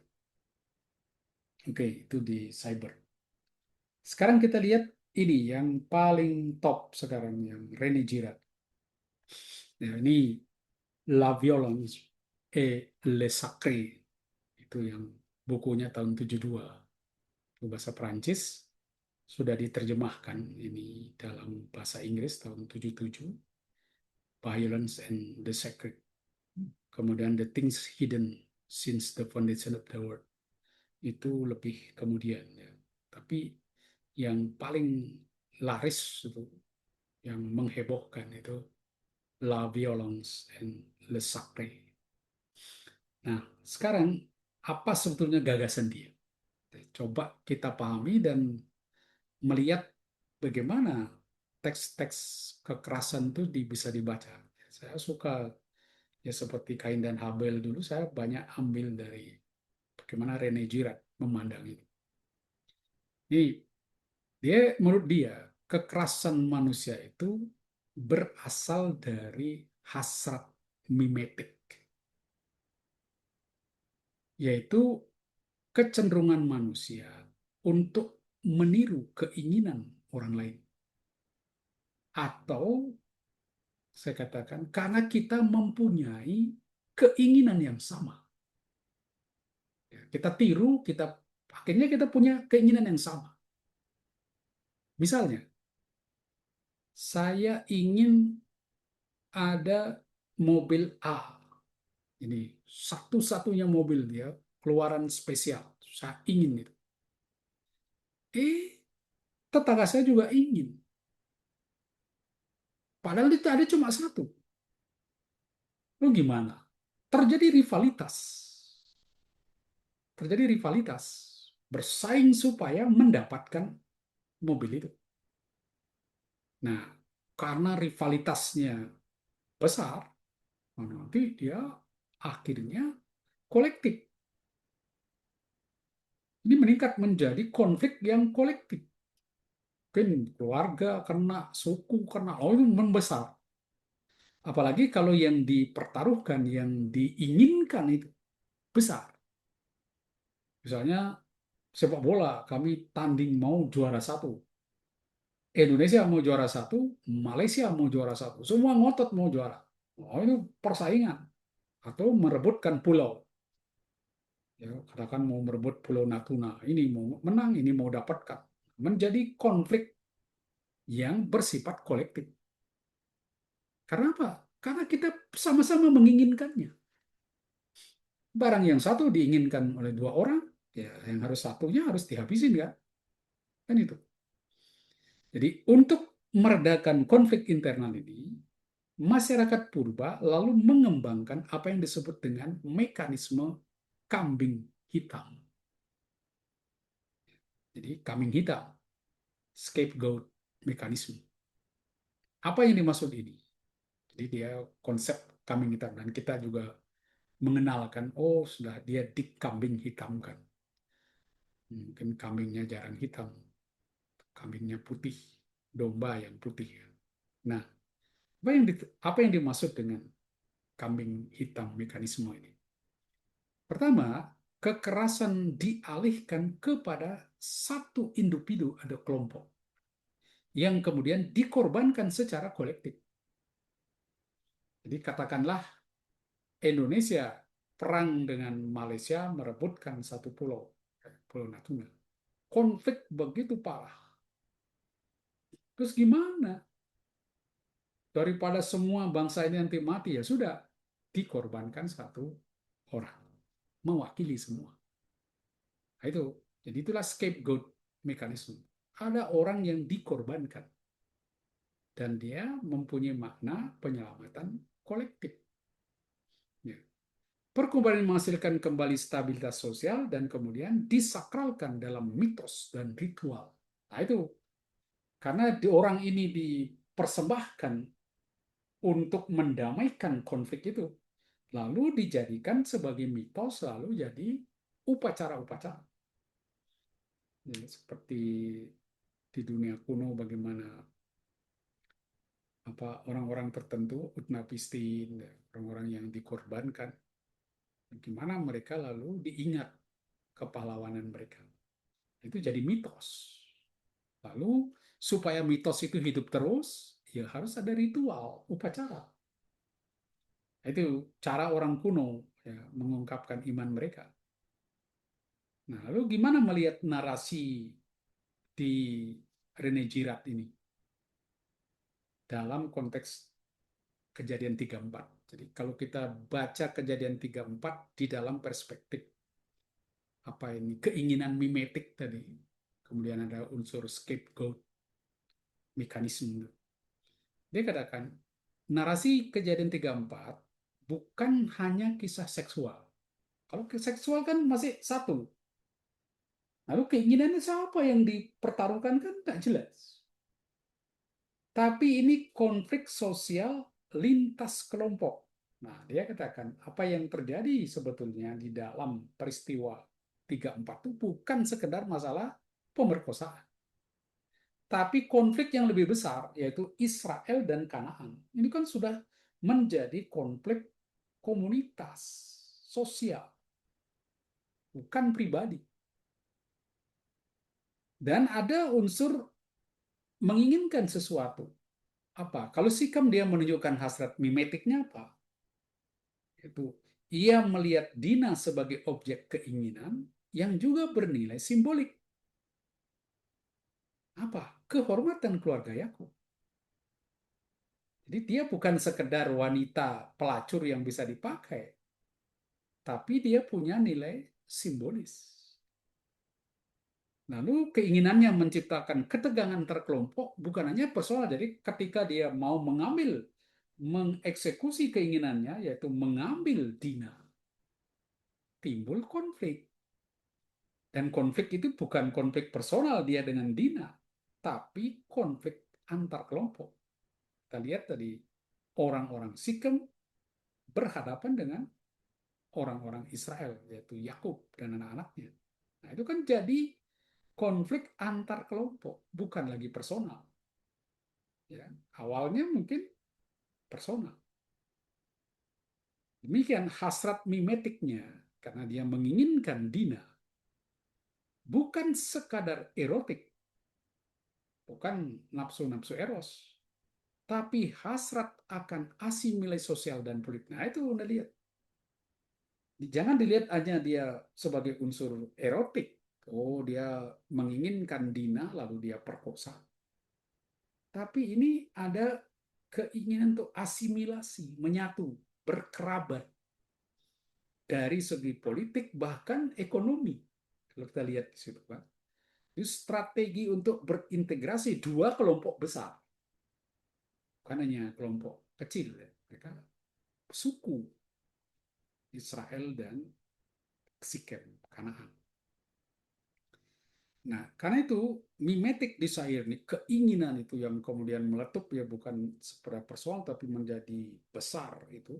Oke, itu di cyber. Sekarang kita lihat ini yang paling top sekarang, yang René Girard. Ya, ini La Violence et le Sacré. Itu yang bukunya tahun 72. Itu bahasa Prancis, sudah diterjemahkan ini dalam bahasa Inggris tahun 77. Violence and the Sacred. Kemudian The Things Hidden Since the Foundation of the World. Itu lebih kemudian ya. Tapi yang paling laris itu, yang menghebohkan itu La Violence and Le Sacré. Nah, sekarang apa sebetulnya gagasan dia? Coba kita pahami dan melihat bagaimana teks-teks kekerasan itu bisa dibaca. Saya suka, ya seperti Kain dan Habel dulu, saya banyak ambil dari bagaimana René Girard memandang itu. Ini dia, menurut dia kekerasan manusia itu berasal dari hasrat mimetik, yaitu kecenderungan manusia untuk meniru keinginan orang lain. Atau saya katakan karena kita mempunyai keinginan yang sama. Ya, kita tiru, kita akhirnya kita punya keinginan yang sama. Misalnya, saya ingin ada mobil A. Ini satu-satunya mobil dia, keluaran spesial. Saya ingin itu. Tetangga saya juga ingin. Padahal itu ada cuma satu. Lu gimana? Terjadi rivalitas. Terjadi rivalitas. Bersaing supaya mendapatkan mobil itu. Nah, karena rivalitasnya besar, nanti dia akhirnya kolektif. Ini meningkat menjadi konflik yang kolektif. Mungkin keluarga kena, suku kena, oh itu membesar. Apalagi kalau yang dipertaruhkan, yang diinginkan itu besar. Misalnya sepak bola, kami tanding mau juara satu. Indonesia mau juara satu, Malaysia mau juara satu. Semua ngotot mau juara. Oh, itu persaingan. Atau merebutkan pulau. Ya, katakan mau merebut Pulau Natuna. Ini mau menang, ini mau dapatkan. Menjadi konflik yang bersifat kolektif. Karena apa? Karena kita sama-sama menginginkannya. Barang yang satu diinginkan oleh dua orang, ya yang harus satunya harus dihabisin kan? Kan itu. Jadi untuk meredakan konflik internal ini, masyarakat purba lalu mengembangkan apa yang disebut dengan mekanisme kambing hitam. Jadi kambing hitam, scapegoat mekanisme. Apa yang dimaksud ini? Jadi dia konsep kambing hitam, dan kita juga mengenalkan, oh sudah dia dikambing hitamkan. Mungkin kambingnya jarang hitam, kambingnya putih, domba yang putih. Nah, apa yang dimaksud dengan kambing hitam mekanisme ini? Pertama, kekerasan dialihkan kepada satu individu atau kelompok yang kemudian dikorbankan secara kolektif. Jadi katakanlah Indonesia perang dengan Malaysia merebutkan satu pulau, Pulau Natuna. Konflik begitu parah. Terus gimana? Daripada semua bangsa ini nanti mati, ya sudah, dikorbankan satu orang, mewakili semua. Nah, itu, jadi itulah scapegoat mekanisme. Ada orang yang dikorbankan, dan dia mempunyai makna penyelamatan kolektif. Ya. Perkumpulan menghasilkan kembali stabilitas sosial dan kemudian disakralkan dalam mitos dan ritual. Nah itu, karena di orang ini dipersembahkan untuk mendamaikan konflik itu, lalu dijadikan sebagai mitos, lalu jadi upacara-upacara. Ya, seperti di dunia kuno bagaimana apa orang-orang tertentu, Utnapishtim, orang-orang yang dikorbankan, gimana mereka lalu diingat kepahlawanan mereka. Itu jadi mitos. Lalu supaya mitos itu hidup terus, ya harus ada ritual, upacara. Itu cara orang kuno ya, mengungkapkan iman mereka. Nah, lalu gimana melihat narasi di Rene Girard ini dalam konteks kejadian 34? Jadi kalau kita baca kejadian 34 di dalam perspektif apa ini keinginan mimetik tadi, kemudian ada unsur scapegoat mekanisme. Dia katakan narasi kejadian 34 bukan hanya kisah seksual. Kalau kisah seksual kan masih satu. Lalu keinginannya siapa yang dipertaruhkan kan tak jelas. Tapi ini konflik sosial lintas kelompok. Nah, dia katakan apa yang terjadi sebetulnya di dalam peristiwa 34 itu bukan sekedar masalah pemerkosaan. Tapi konflik yang lebih besar, yaitu Israel dan Kanaan. Ini kan sudah menjadi konflik komunitas, sosial, bukan pribadi. Dan ada unsur menginginkan sesuatu. Apa? Kalau Sikam dia menunjukkan hasrat mimetiknya apa? Itu ia melihat Dina sebagai objek keinginan yang juga bernilai simbolik. Apa? Kehormatan keluarga Yakub. Jadi dia bukan sekedar wanita pelacur yang bisa dipakai, tapi dia punya nilai simbolis. Lalu keinginannya menciptakan ketegangan terkelompok bukan hanya persoalan. Jadi ketika dia mau mengeksekusi keinginannya, yaitu mengambil Dina, timbul konflik. Dan konflik itu bukan konflik personal dia dengan Dina, tapi konflik antar kelompok. Kita lihat tadi, orang-orang Sikem berhadapan dengan orang-orang Israel, yaitu Yakub dan anak-anaknya. Nah, itu kan jadi konflik antar kelompok, bukan lagi personal. Ya, awalnya mungkin personal. Demikian hasrat mimetiknya, karena dia menginginkan Dina, bukan sekadar erotik, bukan nafsu-nafsu eros, tapi hasrat akan asimilasi sosial dan politik. Nah, itu Anda lihat. Jangan dilihat hanya dia sebagai unsur erotik. Oh, dia menginginkan Dina, lalu dia perkosa. Tapi ini ada keinginan untuk asimilasi, menyatu, berkerabat dari segi politik bahkan ekonomi. Kalau kita lihat di situ, Pak. Itu strategi untuk berintegrasi dua kelompok besar. Bukan hanya kelompok kecil, ya. Mereka suku Israel dan Sikem, Kanaan. Nah, karena itu mimetic desire nih, keinginan itu yang kemudian meletup ya bukan sekedar persoalan tapi menjadi besar itu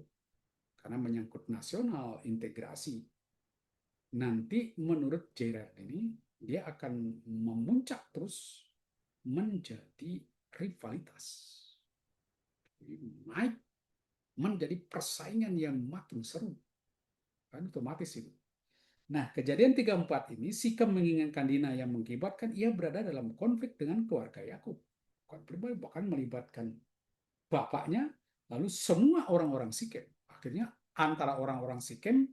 karena menyangkut nasional integrasi. Nanti menurut Gerard ini dia akan memuncak terus menjadi rivalitas. Naik menjadi persaingan yang makin seru. Kan otomatis itu. Nah, kejadian 34 ini, Sikem menginginkan Dina yang mengibatkan ia berada dalam konflik dengan keluarga Yakub. Bahkan melibatkan bapaknya, lalu semua orang-orang Sikem. Akhirnya antara orang-orang Sikem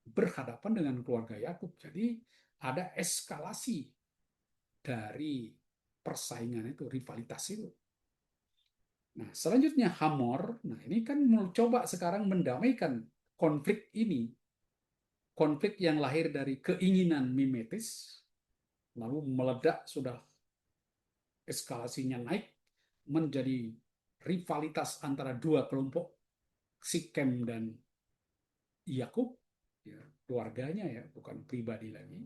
berhadapan dengan keluarga Yakub. Jadi ada eskalasi dari persaingan itu, rivalitas itu. Nah, selanjutnya Hamor. Nah, ini kan mau coba sekarang mendamaikan konflik ini. Konflik yang lahir dari keinginan mimetis, lalu meledak, sudah eskalasinya naik menjadi rivalitas antara dua kelompok, Sikem dan Yakub, ya, keluarganya ya, bukan pribadi lagi.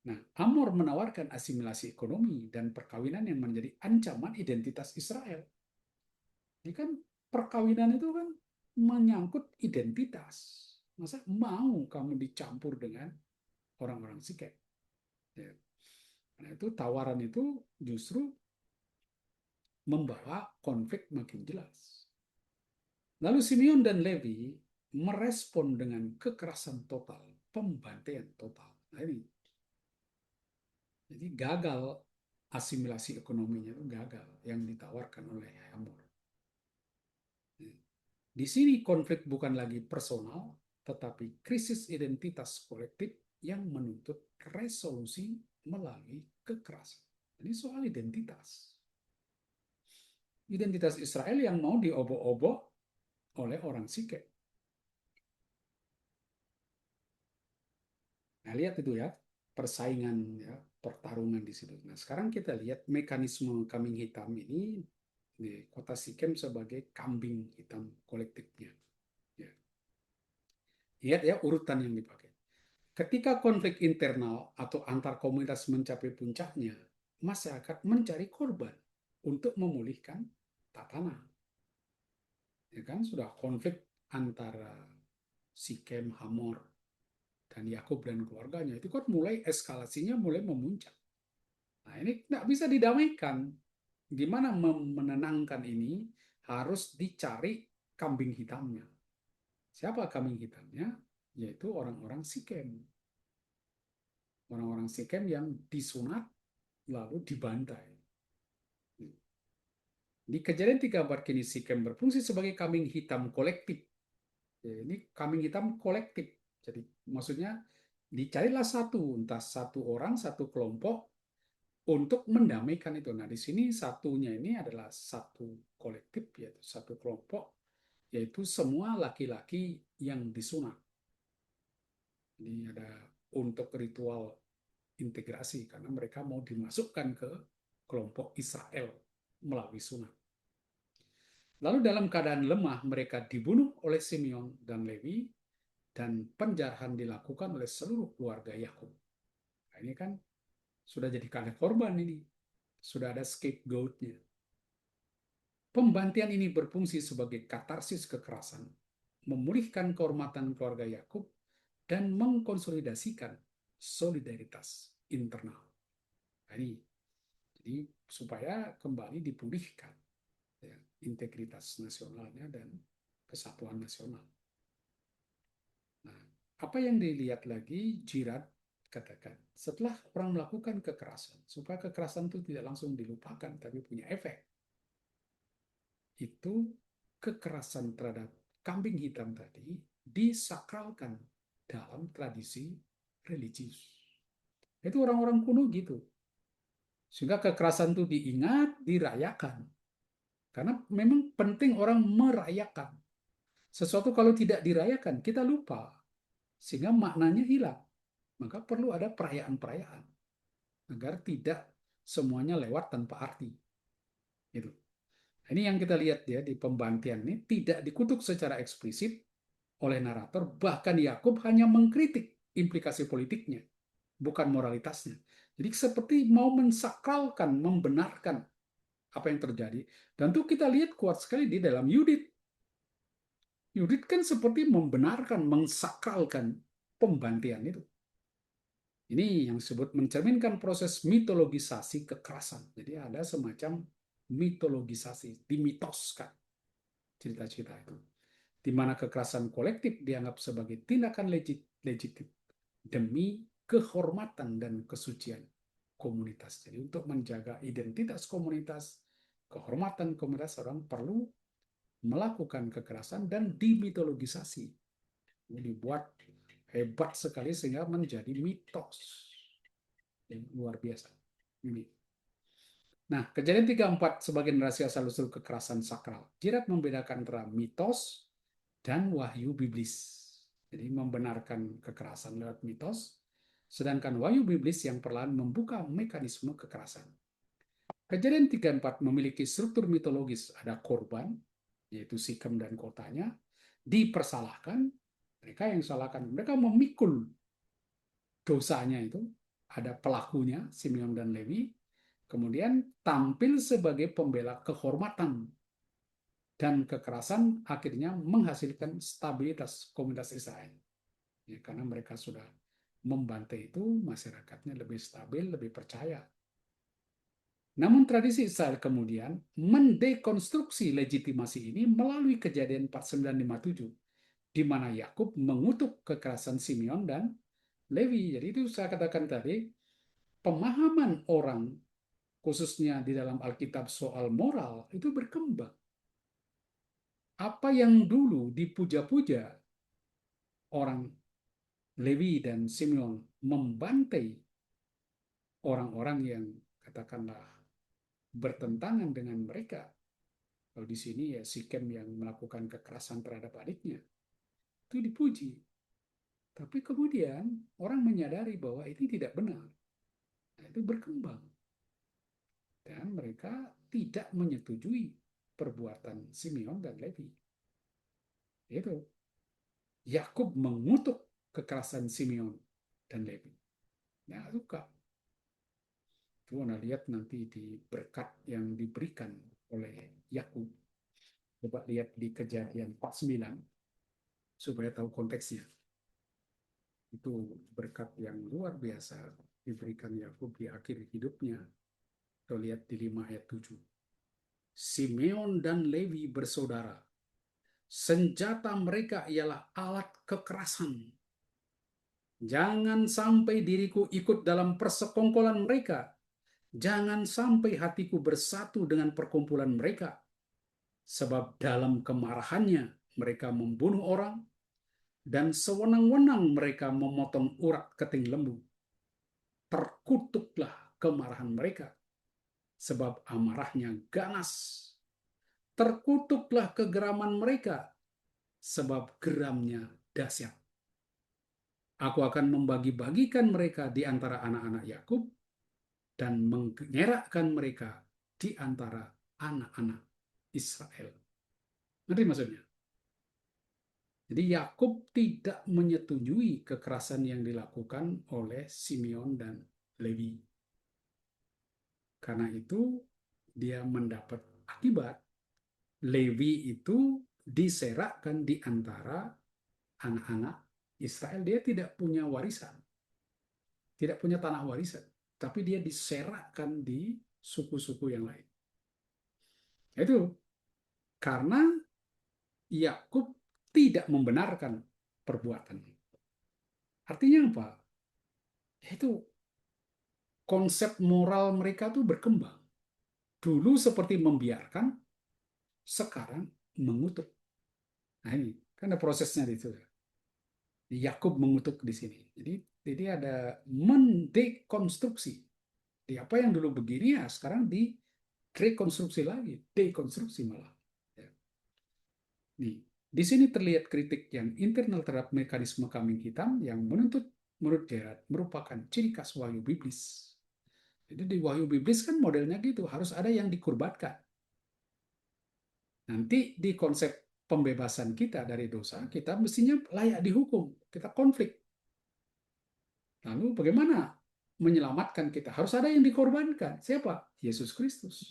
Nah, Amor menawarkan asimilasi ekonomi dan perkawinan yang menjadi ancaman identitas Israel. Ini kan perkawinan itu kan menyangkut identitas. Masa mau kamu dicampur dengan orang-orang Sikem? Ya. Nah, itu tawaran itu justru membawa konflik makin jelas. Lalu Simeon dan Levi merespon dengan kekerasan total, pembantaian total. Nah, ini jadi gagal asimilasi ekonominya, itu gagal yang ditawarkan oleh Hamor. Di sini konflik bukan lagi personal, tetapi krisis identitas kolektif yang menuntut resolusi melalui kekerasan. Ini soal identitas. Identitas Israel yang mau diobok-obok oleh orang Sikem. Nah, lihat itu ya, persaingan ya, pertarungan di situ. Nah, sekarang kita lihat mekanisme kambing hitam ini di kota Sikem sebagai kambing hitam kolektifnya. Ya. Lihat ya urutan yang dipakai. Ketika konflik internal atau antar komunitas mencapai puncaknya, masyarakat mencari korban untuk memulihkan tatanan. Ya kan, sudah konflik antara Sikem, Hamor, dan Yakub dan keluarganya itu kan mulai eskalasinya mulai memuncak. Nah, ini tidak bisa didamaikan. Gimana menenangkan ini? Harus dicari kambing hitamnya. Siapa kambing hitamnya? Yaitu orang-orang Sikem. Orang-orang Sikem yang disunat lalu dibantai. Di kejadian 34 kini Sikem berfungsi sebagai kambing hitam kolektif. Ya, ini kambing hitam kolektif. Jadi maksudnya dicarilah satu, entah satu orang, satu kelompok untuk mendamaikan itu. Nah, di sini satunya ini adalah satu kolektif, yaitu satu kelompok, yaitu semua laki-laki yang disunat. Ini ada untuk ritual integrasi, karena mereka mau dimasukkan ke kelompok Israel melalui sunat. Lalu dalam keadaan lemah, mereka dibunuh oleh Simeon dan Levi, dan penjarahan dilakukan oleh seluruh keluarga Yakub. Nah, ini kan sudah jadi korban ini. Sudah ada scapegoat-nya. Pembantian ini berfungsi sebagai katarsis kekerasan, memulihkan kehormatan keluarga Yakub, dan mengkonsolidasikan solidaritas internal. Nah, ini jadi supaya kembali dipulihkan ya, integritas nasionalnya dan kesatuan nasional. Nah, apa yang dilihat lagi Jirat katakan, setelah orang melakukan kekerasan, supaya kekerasan itu tidak langsung dilupakan, tapi punya efek, itu kekerasan terhadap kambing hitam tadi disakralkan dalam tradisi religius. Itu orang-orang kuno gitu. Sehingga kekerasan itu diingat, dirayakan. Karena memang penting orang merayakan. Sesuatu kalau tidak dirayakan, kita lupa. Sehingga maknanya hilang. Maka perlu ada perayaan-perayaan. Agar tidak semuanya lewat tanpa arti. Gitu. Ini yang kita lihat ya di pembantian ini tidak dikutuk secara eksplisit oleh narator, bahkan Yakub hanya mengkritik implikasi politiknya, bukan moralitasnya. Jadi seperti mau mensakralkan, membenarkan apa yang terjadi. Dan itu kita lihat kuat sekali di dalam Yudit. Yudit kan seperti membenarkan, mensakralkan pembantian itu. Ini yang disebut mencerminkan proses mitologisasi kekerasan. Jadi ada semacam mitologisasi, dimitoskan cerita-cerita itu. di mana kekerasan kolektif dianggap sebagai tindakan legitim demi kehormatan dan kesucian komunitas. Jadi untuk menjaga identitas komunitas, kehormatan komunitas, orang perlu melakukan kekerasan dan dimitologisasi. Dibuat hebat sekali sehingga menjadi mitos yang luar biasa. Ini. Nah, kejadian 34 sebagai narasi asal-usul kekerasan sakral. Jirat membedakan antara mitos dan wahyu biblis. Jadi membenarkan kekerasan lewat mitos, sedangkan wahyu biblis yang perlahan membuka mekanisme kekerasan. Kejadian 34 memiliki struktur mitologis, ada korban, yaitu Sikem dan kotanya, dipersalahkan, mereka yang salahkan, mereka memikul dosanya itu, ada pelakunya, Simeon dan Lewi, kemudian tampil sebagai pembela kehormatan dan kekerasan akhirnya menghasilkan stabilitas komunitas Israel. Ya, karena mereka sudah membantai itu, masyarakatnya lebih stabil, lebih percaya. Namun tradisi Israel kemudian mendekonstruksi legitimasi ini melalui kejadian 4957, di mana Yakub mengutuk kekerasan Simeon dan Lewi. Jadi itu saya katakan tadi, pemahaman orang, khususnya di dalam Alkitab soal moral, itu berkembang. Apa yang dulu dipuja-puja orang Lewi dan Simeon membantai orang-orang yang katakanlah bertentangan dengan mereka. Kalau di sini ya Sikem yang melakukan kekerasan terhadap adiknya, itu dipuji. Tapi kemudian orang menyadari bahwa ini tidak benar. Nah, itu berkembang. Dan mereka tidak menyetujui perbuatan Simeon dan Levi. Itu. Yakub mengutuk kekerasan Simeon dan Levi. Nah, suka. Itu Anda lihat nanti di berkat yang diberikan oleh Yakub. Coba lihat di Kejadian 49 supaya tahu konteksnya. Itu berkat yang luar biasa diberikan Yakub di akhir hidupnya. Kita lihat di 5 ayat 7. Simeon dan Levi bersaudara. Senjata mereka ialah alat kekerasan. Jangan sampai diriku ikut dalam persekongkolan mereka. Jangan sampai hatiku bersatu dengan perkumpulan mereka. Sebab dalam kemarahannya mereka membunuh orang, dan sewenang-wenang mereka memotong urat keting lembu. Terkutuklah kemarahan mereka, sebab amarahnya ganas. Terkutuklah kegeraman mereka, sebab geramnya dahsyat. Aku akan membagi-bagikan mereka di antara anak-anak Yakub dan mengerakkan mereka di antara anak-anak Israel. Ngerti maksudnya? Jadi Yakub tidak menyetujui kekerasan yang dilakukan oleh Simeon dan Levi. Karena itu dia mendapat akibat. Levi itu diserakkan di antara anak-anak Israel. Dia tidak punya warisan, tidak punya tanah warisan, tapi dia diserakkan di suku-suku yang lain. Itu karena Yakub tidak membenarkan perbuatan. Artinya apa? Itu konsep moral mereka tuh berkembang. Dulu seperti membiarkan, sekarang mengutuk. Nah ini kan ada prosesnya di situ. Yakub mengutuk di sini. Jadi ada mendekonstruksi. Di apa yang dulu begini ya sekarang direkonstruksi lagi, dekonstruksi malah. Ya. Nih, di sini terlihat kritik yang internal terhadap mekanisme kambing hitam yang menuntut menurut Gerard merupakan ciri khas wahyu biblis. Jadi di wahyu biblis kan modelnya gitu, harus ada yang dikurbankan. Nanti di konsep pembebasan kita dari dosa, kita mestinya layak dihukum, kita konflik. Lalu bagaimana menyelamatkan kita? Harus ada yang dikorbankan. Siapa? Yesus Kristus.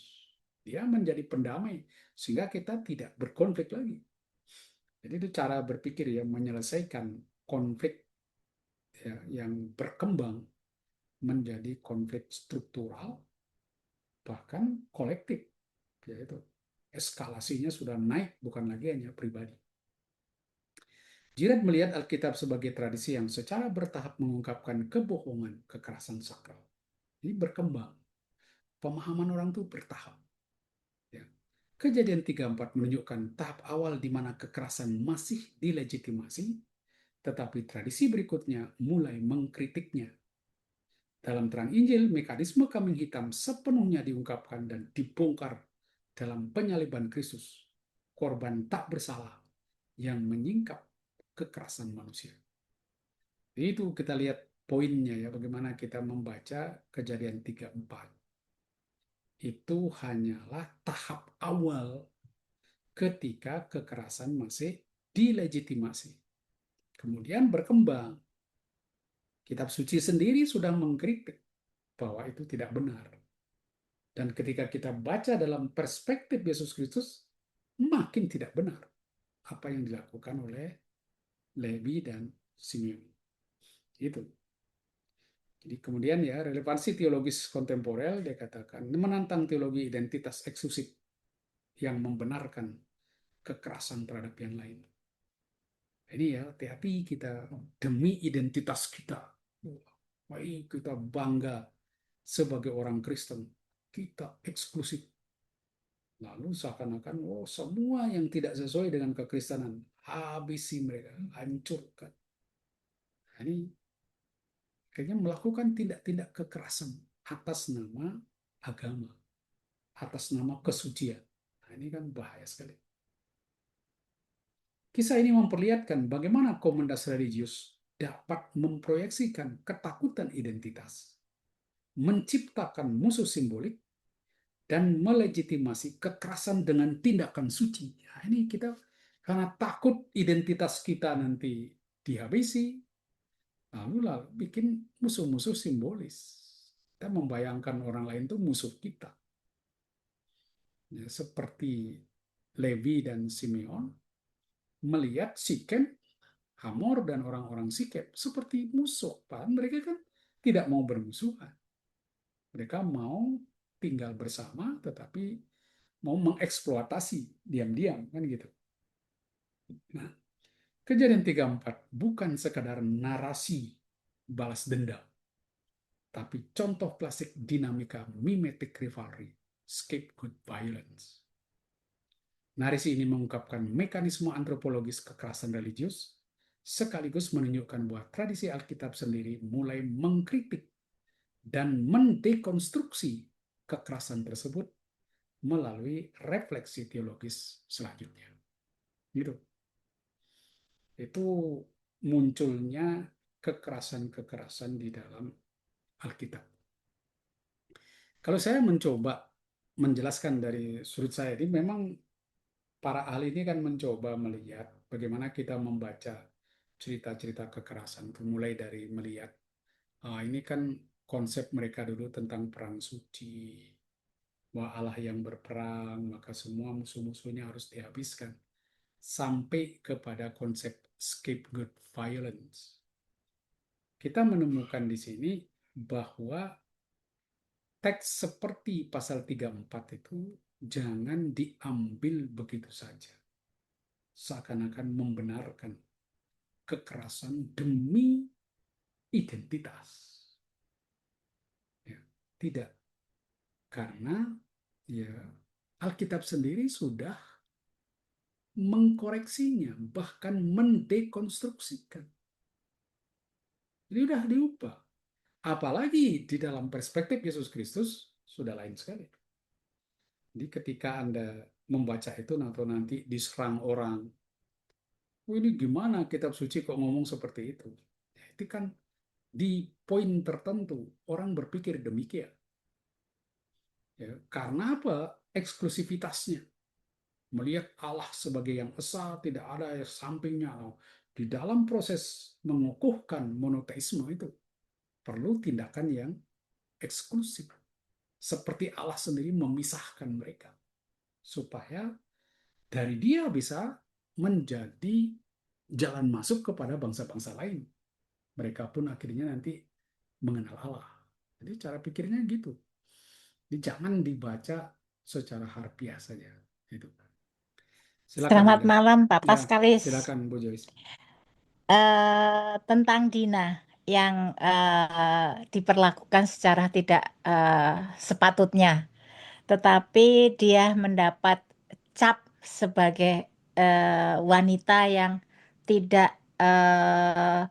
Dia menjadi pendamai, sehingga kita tidak berkonflik lagi. Jadi itu cara berpikir ya, menyelesaikan konflik ya, yang berkembang menjadi konflik struktural, bahkan kolektif. Yaitu eskalasinya sudah naik, bukan lagi hanya pribadi. Jirat melihat Alkitab sebagai tradisi yang secara bertahap mengungkapkan kebohongan, kekerasan sakral. Ini berkembang. Pemahaman orang itu bertahap. Ya. Kejadian 34 menunjukkan tahap awal di mana kekerasan masih dilegitimasi, tetapi tradisi berikutnya mulai mengkritiknya. Dalam terang Injil, mekanisme kambing hitam sepenuhnya diungkapkan dan dibongkar dalam penyaliban Kristus, korban tak bersalah yang menyingkap kekerasan manusia. Itu kita lihat poinnya ya, bagaimana kita membaca Kejadian 34. Itu hanyalah tahap awal ketika kekerasan masih dilegitimasi. Kemudian berkembang. Kitab suci sendiri sudah mengkritik bahwa itu tidak benar. Dan ketika kita baca dalam perspektif Yesus Kristus, makin tidak benar apa yang dilakukan oleh Levi dan Simeon. Itu. Jadi kemudian ya, relevansi teologis kontemporer, dia katakan menantang teologi identitas eksklusif yang membenarkan kekerasan terhadap yang lain. Ini ya, hati-hati kita demi identitas kita. Baik, kita bangga sebagai orang Kristen. Kita eksklusif. Lalu seakan-akan, oh semua yang tidak sesuai dengan kekristenan, habisi mereka, hancurkan. Nah, ini kayaknya melakukan tindak-tindak kekerasan atas nama agama, atas nama kesucian. Nah, ini kan bahaya sekali. Kisah ini memperlihatkan bagaimana komunitas religius dapat memproyeksikan ketakutan identitas, menciptakan musuh simbolik, dan melegitimasi kekerasan dengan tindakan suci. Nah, ini kita karena takut identitas kita nanti dihabisi, lalu bikin musuh-musuh simbolis. Kita membayangkan orang lain itu musuh kita. Ya, seperti Levi dan Simeon melihat Sikem, Hamor, dan orang-orang Sikem seperti musuh. Padahal mereka kan tidak mau bermusuhan. Mereka mau tinggal bersama, tetapi mau mengeksploitasi diam-diam, kan gitu. Nah, Kejadian 34 bukan sekadar narasi balas dendam, tapi contoh klasik dinamika mimetic rivalry, scapegoat violence. Narasi ini mengungkapkan mekanisme antropologis kekerasan religius, sekaligus menunjukkan bahwa tradisi Alkitab sendiri mulai mengkritik dan mendekonstruksi kekerasan tersebut melalui refleksi teologis selanjutnya. Gitu. Itu munculnya kekerasan-kekerasan di dalam Alkitab. Kalau saya mencoba menjelaskan dari sudut saya, ini memang para ahli ini kan mencoba melihat bagaimana kita membaca cerita-cerita kekerasan, mulai dari melihat ini kan konsep mereka dulu tentang perang suci, bahwa Allah yang berperang, maka semua musuh-musuhnya harus dihabiskan, sampai kepada konsep scapegoat violence. Kita menemukan di sini bahwa teks seperti pasal 34 itu jangan diambil begitu saja. Seakan-akan membenarkan kekerasan demi identitas. Ya, tidak. Karena ya Alkitab sendiri sudah mengkoreksinya, bahkan mendekonstruksikan. Jadi sudah diubah. Apalagi di dalam perspektif Yesus Kristus sudah lain sekali. Jadi ketika Anda membaca itu atau nanti diserang orang, oh ini gimana kitab suci kok ngomong seperti itu? Ya, itu kan di poin tertentu orang berpikir demikian. Ya, karena apa? Eksklusivitasnya. Melihat Allah sebagai yang esa, tidak ada yang sampingnya. Di dalam proses mengukuhkan monoteisme itu, perlu tindakan yang eksklusif. Seperti Allah sendiri memisahkan mereka. Supaya dari dia bisa menjadi jalan masuk kepada bangsa-bangsa lain. Mereka pun akhirnya nanti mengenal Allah. Jadi cara pikirnya gitu. Jadi jangan dibaca secara harfiah saja. Itu. Silakan Selamat Anda. malam, Pak Ya, Paskalis. silakan Bu Joyce. Tentang Dina yang diperlakukan secara tidak sepatutnya, tetapi dia mendapat cap sebagai wanita yang tidak eh,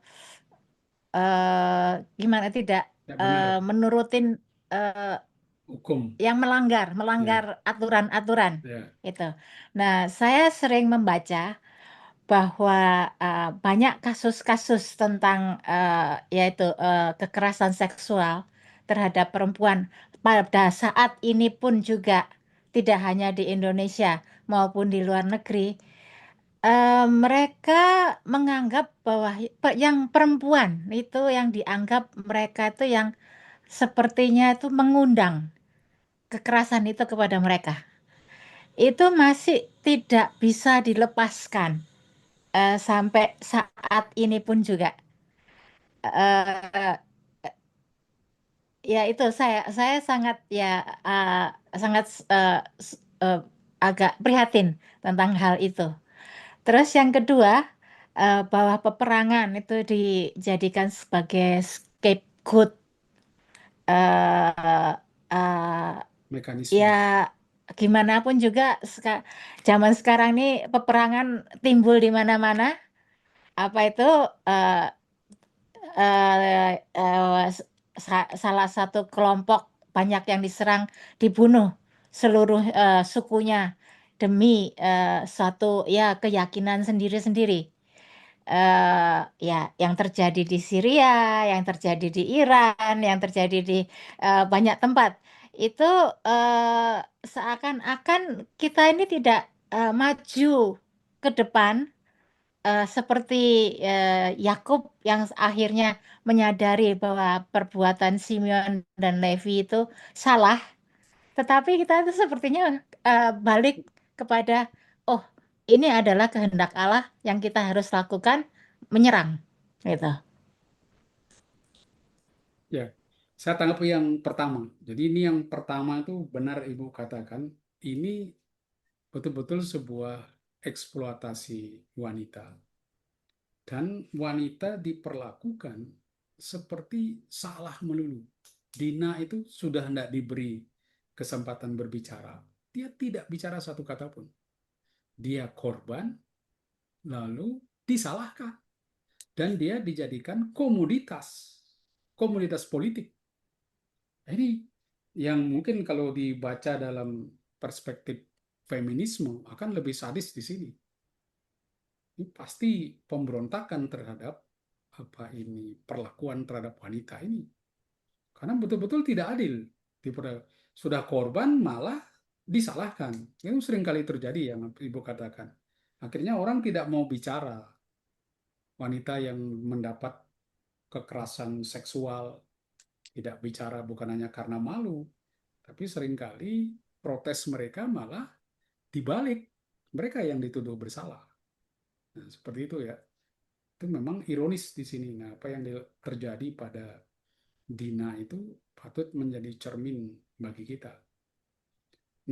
gimana tidak Tidak benar menurutin eh, hukum. yang melanggar Ya, melanggar aturan-aturan ya, itu. Nah, saya sering membaca bahwa banyak kasus-kasus tentang yaitu kekerasan seksual terhadap perempuan pada saat ini pun juga tidak hanya di Indonesia maupun di luar negeri, mereka menganggap bahwa yang perempuan itu yang dianggap mereka itu yang sepertinya itu mengundang kekerasan itu kepada mereka. Itu masih tidak bisa dilepaskan sampai saat ini pun juga. eh Ya itu saya sangat ya eh, sangat agak prihatin tentang hal itu. Terus yang kedua, bahwa peperangan itu dijadikan sebagai scapegoat. eh Ya mekanisme. gimana pun juga zaman sekarang ini peperangan timbul di mana-mana. Apa itu eh, salah satu kelompok banyak yang diserang, dibunuh seluruh sukunya demi suatu ya keyakinan sendiri-sendiri. Ya, yang terjadi di Syria, yang terjadi di Iran, yang terjadi di banyak tempat itu seakan-akan kita ini tidak maju ke depan seperti Yakub yang akhirnya menyadari bahwa perbuatan Simeon dan Levi itu salah, tetapi kita itu sepertinya balik kepada, oh, ini adalah kehendak Allah yang kita harus lakukan, menyerang, gitu. Ya, saya tanggapi yang pertama. Jadi ini yang pertama itu benar Ibu katakan, ini betul-betul sebuah eksploitasi wanita. Dan wanita diperlakukan seperti salah melulu. Dina itu sudah tidak diberi kesempatan berbicara. Dia tidak bicara satu kata pun. Dia korban, lalu disalahkan. Dan dia dijadikan komoditas. Komoditas politik. Ini yang mungkin kalau dibaca dalam perspektif feminisme akan lebih sadis di sini. Ini pasti pemberontakan terhadap apa ini perlakuan terhadap wanita ini. Karena betul-betul tidak adil. Sudah korban malah disalahkan. Itu sering kali terjadi yang Ibu katakan. Akhirnya orang tidak mau bicara. Wanita yang mendapat kekerasan seksual tidak bicara bukan hanya karena malu, tapi seringkali protes mereka malah dibalik. Mereka yang dituduh bersalah. Nah, seperti itu ya. Itu memang ironis di sini. Nah, apa yang terjadi pada Dina itu patut menjadi cermin bagi kita.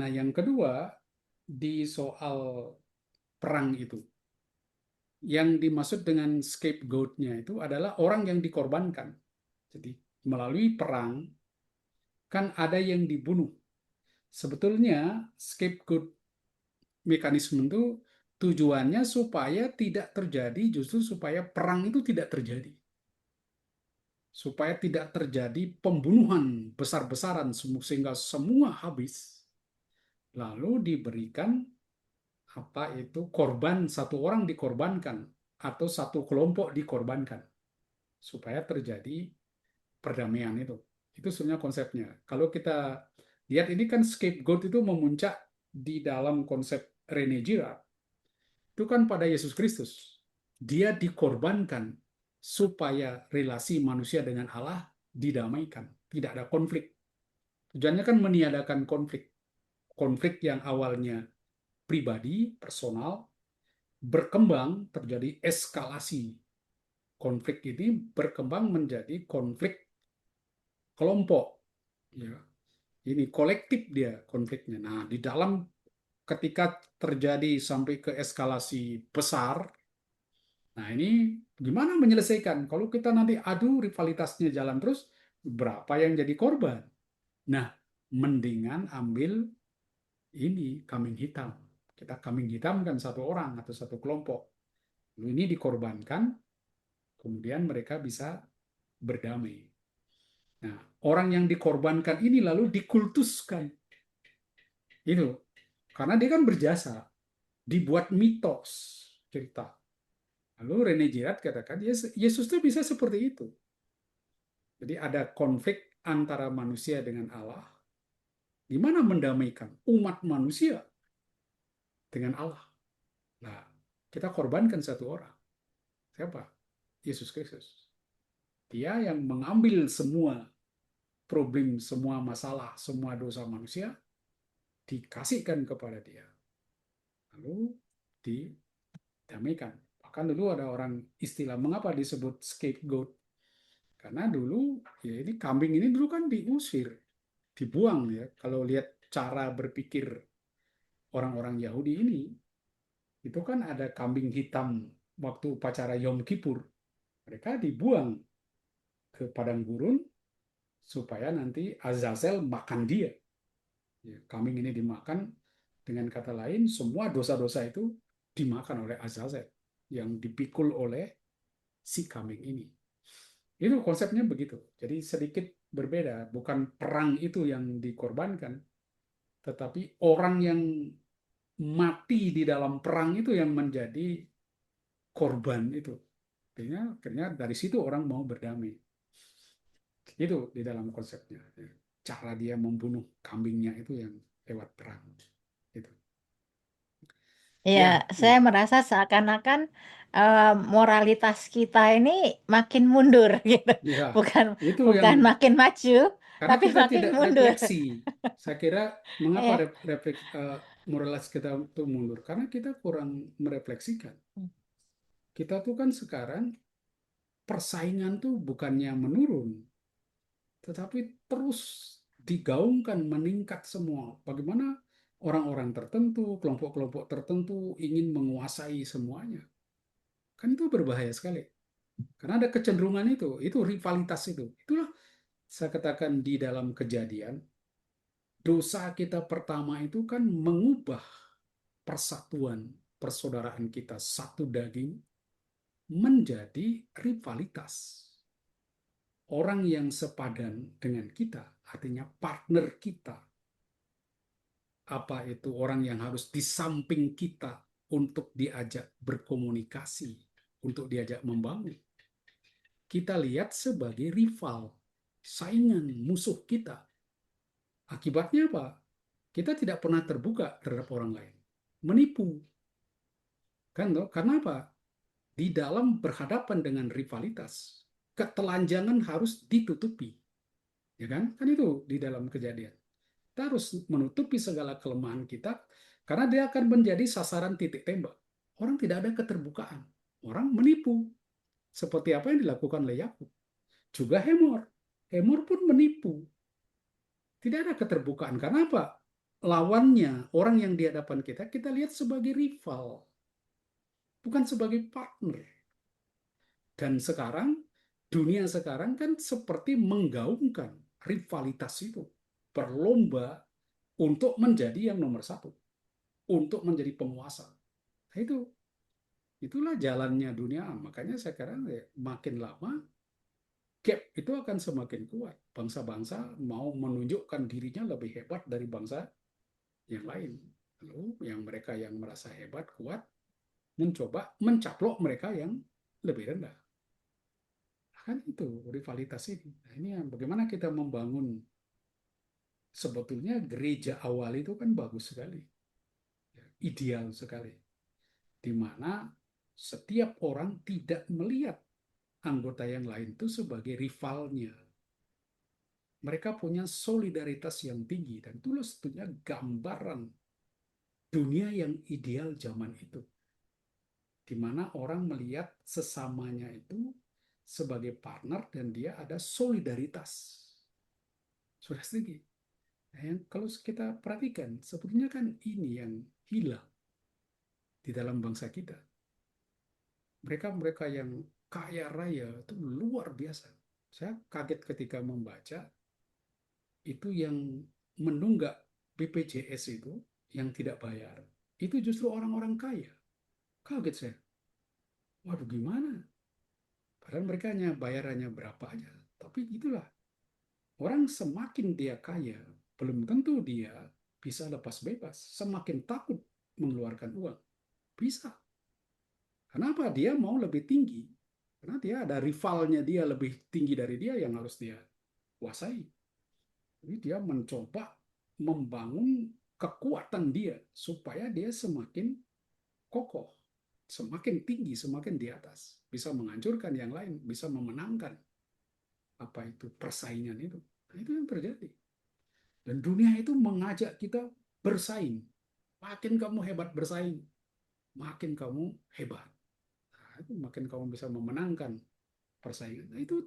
Nah, yang kedua, di soal perang itu, yang dimaksud dengan scapegoat-nya itu adalah orang yang dikorbankan. Jadi, melalui perang, kan ada yang dibunuh. Sebetulnya, scapegoat mekanisme itu tujuannya supaya tidak terjadi, justru supaya perang itu tidak terjadi. Supaya tidak terjadi pembunuhan besar-besaran sehingga semua habis, lalu diberikan apa itu korban, satu orang dikorbankan atau satu kelompok dikorbankan supaya terjadi perdamaian itu sebenarnya konsepnya. Kalau kita lihat ini kan scapegoat itu memuncak di dalam konsep Rene Girard itu kan pada Yesus Kristus. Dia dikorbankan supaya relasi manusia dengan Allah didamaikan, tidak ada konflik. Tujuannya kan meniadakan konflik. Konflik yang awalnya pribadi, personal, berkembang terjadi eskalasi. Konflik ini berkembang menjadi konflik kelompok. Ya, ini kolektif dia konfliknya. Nah, di dalam ketika terjadi sampai ke eskalasi besar, Nah, ini gimana menyelesaikan? Kalau kita nanti adu rivalitasnya jalan terus, berapa yang jadi korban? Nah, mendingan ambil ini kambing hitam. Kita kambing hitam kan satu orang atau satu kelompok. Lalu ini dikorbankan, kemudian mereka bisa berdamai. Nah, orang yang dikorbankan ini lalu dikultuskan. Itu karena dia kan berjasa, dibuat mitos cerita. Lalu Rene Girard katakan, Yesus itu bisa seperti itu. Jadi ada konflik antara manusia dengan Allah. Gimana mendamaikan umat manusia dengan Allah? Nah, kita korbankan satu orang. Siapa? Yesus Kristus. Dia yang mengambil semua problem, semua masalah, semua dosa manusia, dikasihkan kepada dia. Lalu didamaikan. Bahkan dulu ada orang istilah, mengapa disebut scapegoat? Karena dulu, ya ini kambing ini dulu kan diusir, dibuang ya. Kalau lihat cara berpikir orang-orang Yahudi ini, itu kan ada kambing hitam waktu upacara Yom Kippur. Mereka dibuang ke padang gurun supaya nanti Azazel makan dia. Ya, kambing ini dimakan, dengan kata lain, semua dosa-dosa itu dimakan oleh Azazel yang dipikul oleh si kambing ini. Itu konsepnya begitu. Jadi sedikit berbeda, bukan perang itu yang dikorbankan, tetapi orang yang mati di dalam perang itu yang menjadi korban itu. Akhirnya dari situ orang mau berdamai. Itu di dalam konsepnya. Cara dia membunuh kambingnya itu yang lewat perang. Itu. Ya, Ya, saya merasa seakan-akan moralitas kita ini makin mundur gitu. ya, Bukan itu yang bukan makin maju, karena tapi kita makin tidak mundur. refleksi. Saya kira mengapa Ya. moralitas kita itu mundur? Karena kita kurang merefleksikan. Kita tuh kan sekarang persaingan tuh bukannya menurun, tetapi terus digaungkan, meningkat semua. Bagaimana orang-orang tertentu, kelompok-kelompok tertentu ingin menguasai semuanya. Kan itu berbahaya sekali. Karena ada kecenderungan itu rivalitas itu. Itulah saya katakan di dalam Kejadian, dosa kita pertama itu kan mengubah persatuan persaudaraan kita satu daging menjadi rivalitas. Orang yang sepadan dengan kita, artinya partner kita, apa itu orang yang harus di samping kita untuk diajak berkomunikasi, untuk diajak membangun. Kita lihat sebagai rival, saingan, musuh kita. Akibatnya apa? Kita tidak pernah terbuka terhadap orang lain. Menipu. Kan toh? Karena apa? Di dalam berhadapan dengan rivalitas, ketelanjangan harus ditutupi. Ya kan? Kan itu di dalam Kejadian. Kita harus menutupi segala kelemahan kita karena dia akan menjadi sasaran titik tembak. Orang tidak ada keterbukaan. Orang menipu. Seperti apa yang dilakukan oleh Yakub. Juga Hemor. Hemor pun menipu. Tidak ada keterbukaan. Karena apa? Lawannya, orang yang di hadapan kita, kita lihat sebagai rival. Bukan sebagai partner. Dan sekarang, dunia sekarang kan seperti menggaungkan rivalitas itu. Berlomba untuk menjadi yang nomor satu. Untuk menjadi penguasa. Nah, itulah jalannya dunia. Makanya sekarang makin lama gap itu akan semakin kuat. Bangsa-bangsa mau menunjukkan dirinya lebih hebat dari bangsa yang lain. Lalu yang mereka yang merasa hebat, kuat, mencoba mencaplok mereka yang lebih rendah. Kan itu rivalitas ini. Nah, ini yang bagaimana kita membangun. Sebetulnya gereja awal itu kan bagus sekali. Ideal sekali. Di mana setiap orang tidak melihat anggota yang lain itu sebagai rivalnya. Mereka punya solidaritas yang tinggi dan itulah sebetulnya gambaran dunia yang ideal zaman itu, di mana orang melihat sesamanya itu sebagai partner dan dia ada solidaritas. Sudah tinggi. Nah, yang kalau kita perhatikan, sebetulnya kan ini yang hilang di dalam bangsa kita. Mereka-mereka yang kaya raya itu luar biasa. Saya kaget ketika membaca itu yang menunggak BPJS itu yang tidak bayar. Itu justru orang-orang kaya. Kaget saya. Waduh, gimana? Padahal mereka hanya bayarannya berapa aja. Tapi itulah, orang semakin dia kaya, belum tentu dia bisa lepas bebas. Semakin takut mengeluarkan uang. Bisa. Kenapa? Dia mau lebih tinggi. Karena dia ada rivalnya, dia lebih tinggi dari dia yang harus dia kuasai. Jadi dia mencoba membangun kekuatan dia supaya dia semakin kokoh, semakin tinggi, semakin di atas, bisa menghancurkan yang lain, bisa memenangkan apa itu persaingan itu. Nah, itu yang terjadi. Dan dunia itu mengajak kita bersaing. Makin kamu hebat bersaing, makin kamu hebat. Nah, itu makin kamu bisa memenangkan persaingan. Nah, itu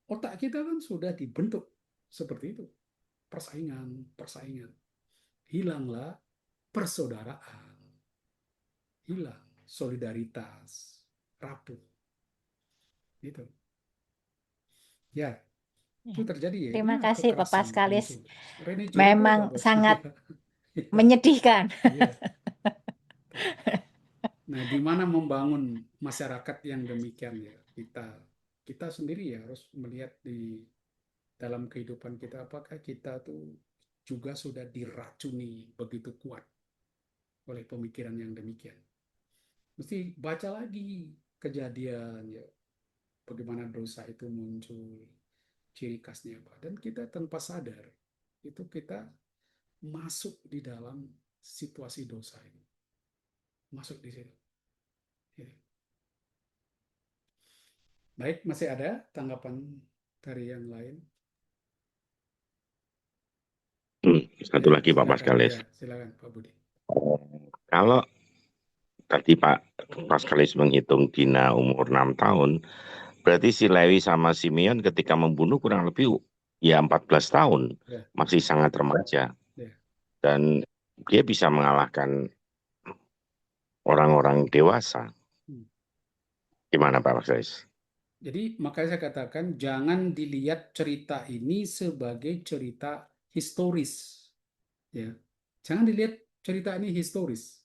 otak kita kan sudah dibentuk seperti itu. Persaingan, persaingan. Hilanglah persaudaraan, hilang solidaritas, rapuh. Gitu. Ya, itu Ya. terjadi ya. Terima Inilah kasih Pak kekerasan Paskalis. muncul. Rene juga tahu Pak Memang Bos. sangat Iya, menyedihkan. iya. Nah, di mana membangun masyarakat yang demikian ya? Kita sendiri ya harus melihat di dalam kehidupan kita apakah kita tuh juga sudah diracuni begitu kuat oleh pemikiran yang demikian. Mesti baca lagi kejadian ya, bagaimana dosa itu muncul, ciri khasnya apa. Dan kita tanpa sadar, itu kita masuk di dalam situasi dosa ini. Masuk di situ. Ya. Baik, masih ada tanggapan dari yang lain? Satu Ya, lagi Pak silakan. Paskalis. Ya, silakan Pak Budi. Kalau tadi Pak Paskalis menghitung Dina umur 6 tahun, berarti si Lewi sama Simeon ketika membunuh kurang lebih ya 14 tahun, Ya, masih sangat remaja. ya. Dan dia bisa mengalahkan orang-orang dewasa. Hmm. Gimana Pak Paskalis? Jadi makanya saya katakan jangan dilihat cerita ini sebagai cerita historis, ya. Jangan dilihat cerita ini historis.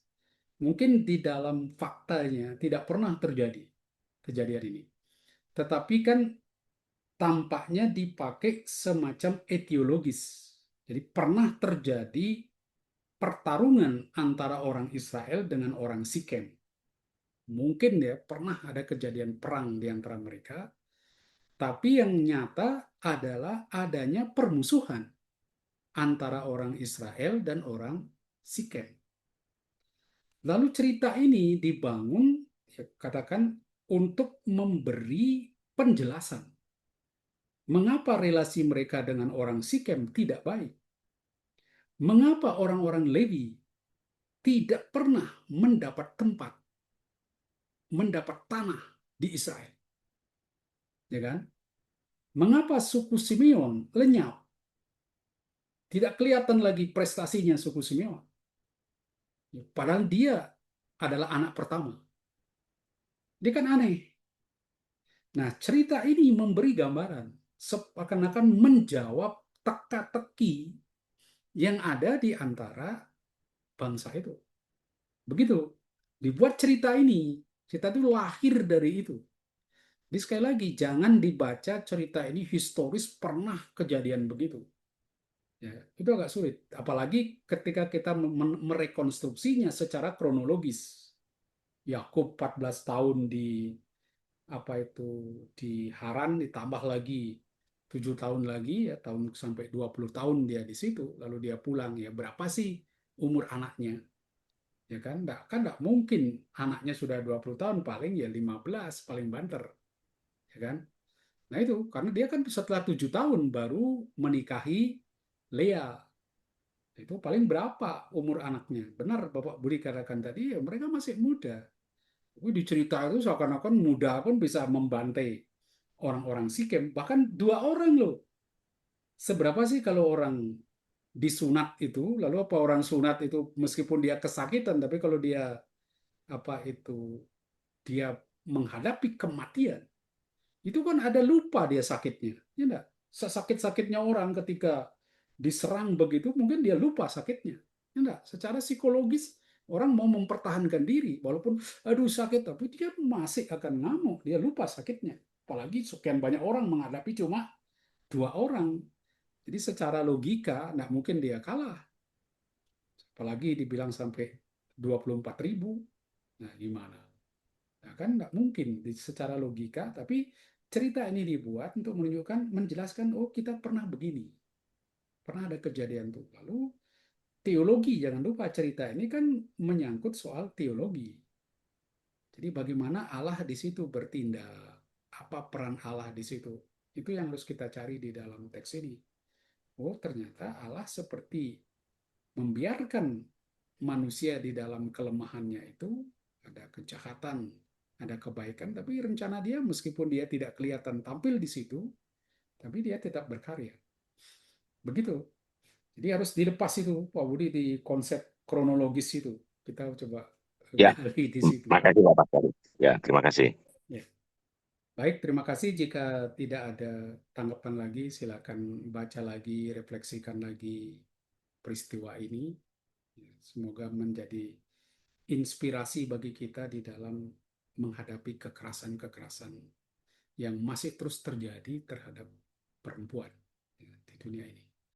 Mungkin di dalam faktanya tidak pernah terjadi kejadian ini. Tetapi kan tampaknya dipakai semacam etiologis. Jadi pernah terjadi pertarungan antara orang Israel dengan orang Sikem. Mungkin ya pernah ada kejadian perang di antara mereka, tapi yang nyata adalah adanya permusuhan antara orang Israel dan orang Sikem. Lalu cerita ini dibangun, ya, katakan, untuk memberi penjelasan mengapa relasi mereka dengan orang Sikem tidak baik. Mengapa orang-orang Lewi tidak pernah mendapat tempat, mendapat tanah di Israel. Ya kan? Mengapa suku Simeon lenyap? Tidak kelihatan lagi prestasinya suku Simeon. Padahal dia adalah anak pertama. Dia kan aneh. Nah, cerita ini memberi gambaran seakan-akan menjawab teka-teki yang ada di antara bangsa itu. Begitu. Dibuat cerita ini, cerita itu lahir dari itu. Jadi sekali lagi, jangan dibaca cerita ini historis pernah kejadian begitu. Ya, itu agak sulit. Apalagi ketika kita merekonstruksinya secara kronologis. Yakub 14 tahun di apa itu di Haran, ditambah lagi 7 tahun lagi ya, tahun sampai 20 tahun dia di situ, lalu dia pulang, ya berapa sih umur anaknya? Ya kan enggak mungkin anaknya sudah 20 tahun, paling ya 15 paling banter, ya kan? Nah itu karena dia kan setelah 7 tahun baru menikahi Lea. Itu paling berapa umur anaknya? Benar Bapak Budi katakan tadi, ya mereka masih muda. Tapi di cerita itu seakan-akan muda pun bisa membantai orang-orang Sikem, bahkan 2 orang loh. Seberapa sih kalau orang disunat itu, lalu apa orang sunat itu meskipun dia kesakitan, tapi kalau dia apa itu dia menghadapi kematian, itu kan ada lupa dia sakitnya, ya enggak? Sesakit-sakitnya orang ketika diserang begitu, mungkin dia lupa sakitnya, ya enggak? Secara psikologis orang mau mempertahankan diri, walaupun aduh sakit, tapi dia masih akan ngamuk, dia lupa sakitnya. Apalagi sekian banyak orang menghadapi cuma 2 orang. Jadi secara logika, nggak mungkin dia kalah. Apalagi dibilang sampai 24.000. Nah, gimana? Nah, kan nggak mungkin secara logika, tapi cerita ini dibuat untuk menunjukkan, menjelaskan, oh kita pernah begini, pernah ada kejadian tuh. Lalu teologi, jangan lupa cerita ini kan menyangkut soal teologi. Jadi bagaimana Allah di situ bertindak, apa peran Allah di situ. Itu yang harus kita cari di dalam teks ini. Oh ternyata Allah seperti membiarkan manusia di dalam kelemahannya itu, ada kejahatan, ada kebaikan, tapi rencana dia meskipun dia tidak kelihatan tampil di situ, tapi dia tetap berkarya. Begitu. Jadi harus dilepas itu, Pak Budi, di konsep kronologis itu. Kita coba Ya, gali di situ. makasih Pak Pastor. Ya, terima kasih. Ya. Baik, terima kasih. Jika tidak ada tanggapan lagi, silakan baca lagi, refleksikan lagi peristiwa ini. Semoga menjadi inspirasi bagi kita di dalam menghadapi kekerasan-kekerasan yang masih terus terjadi terhadap perempuan di dunia ini.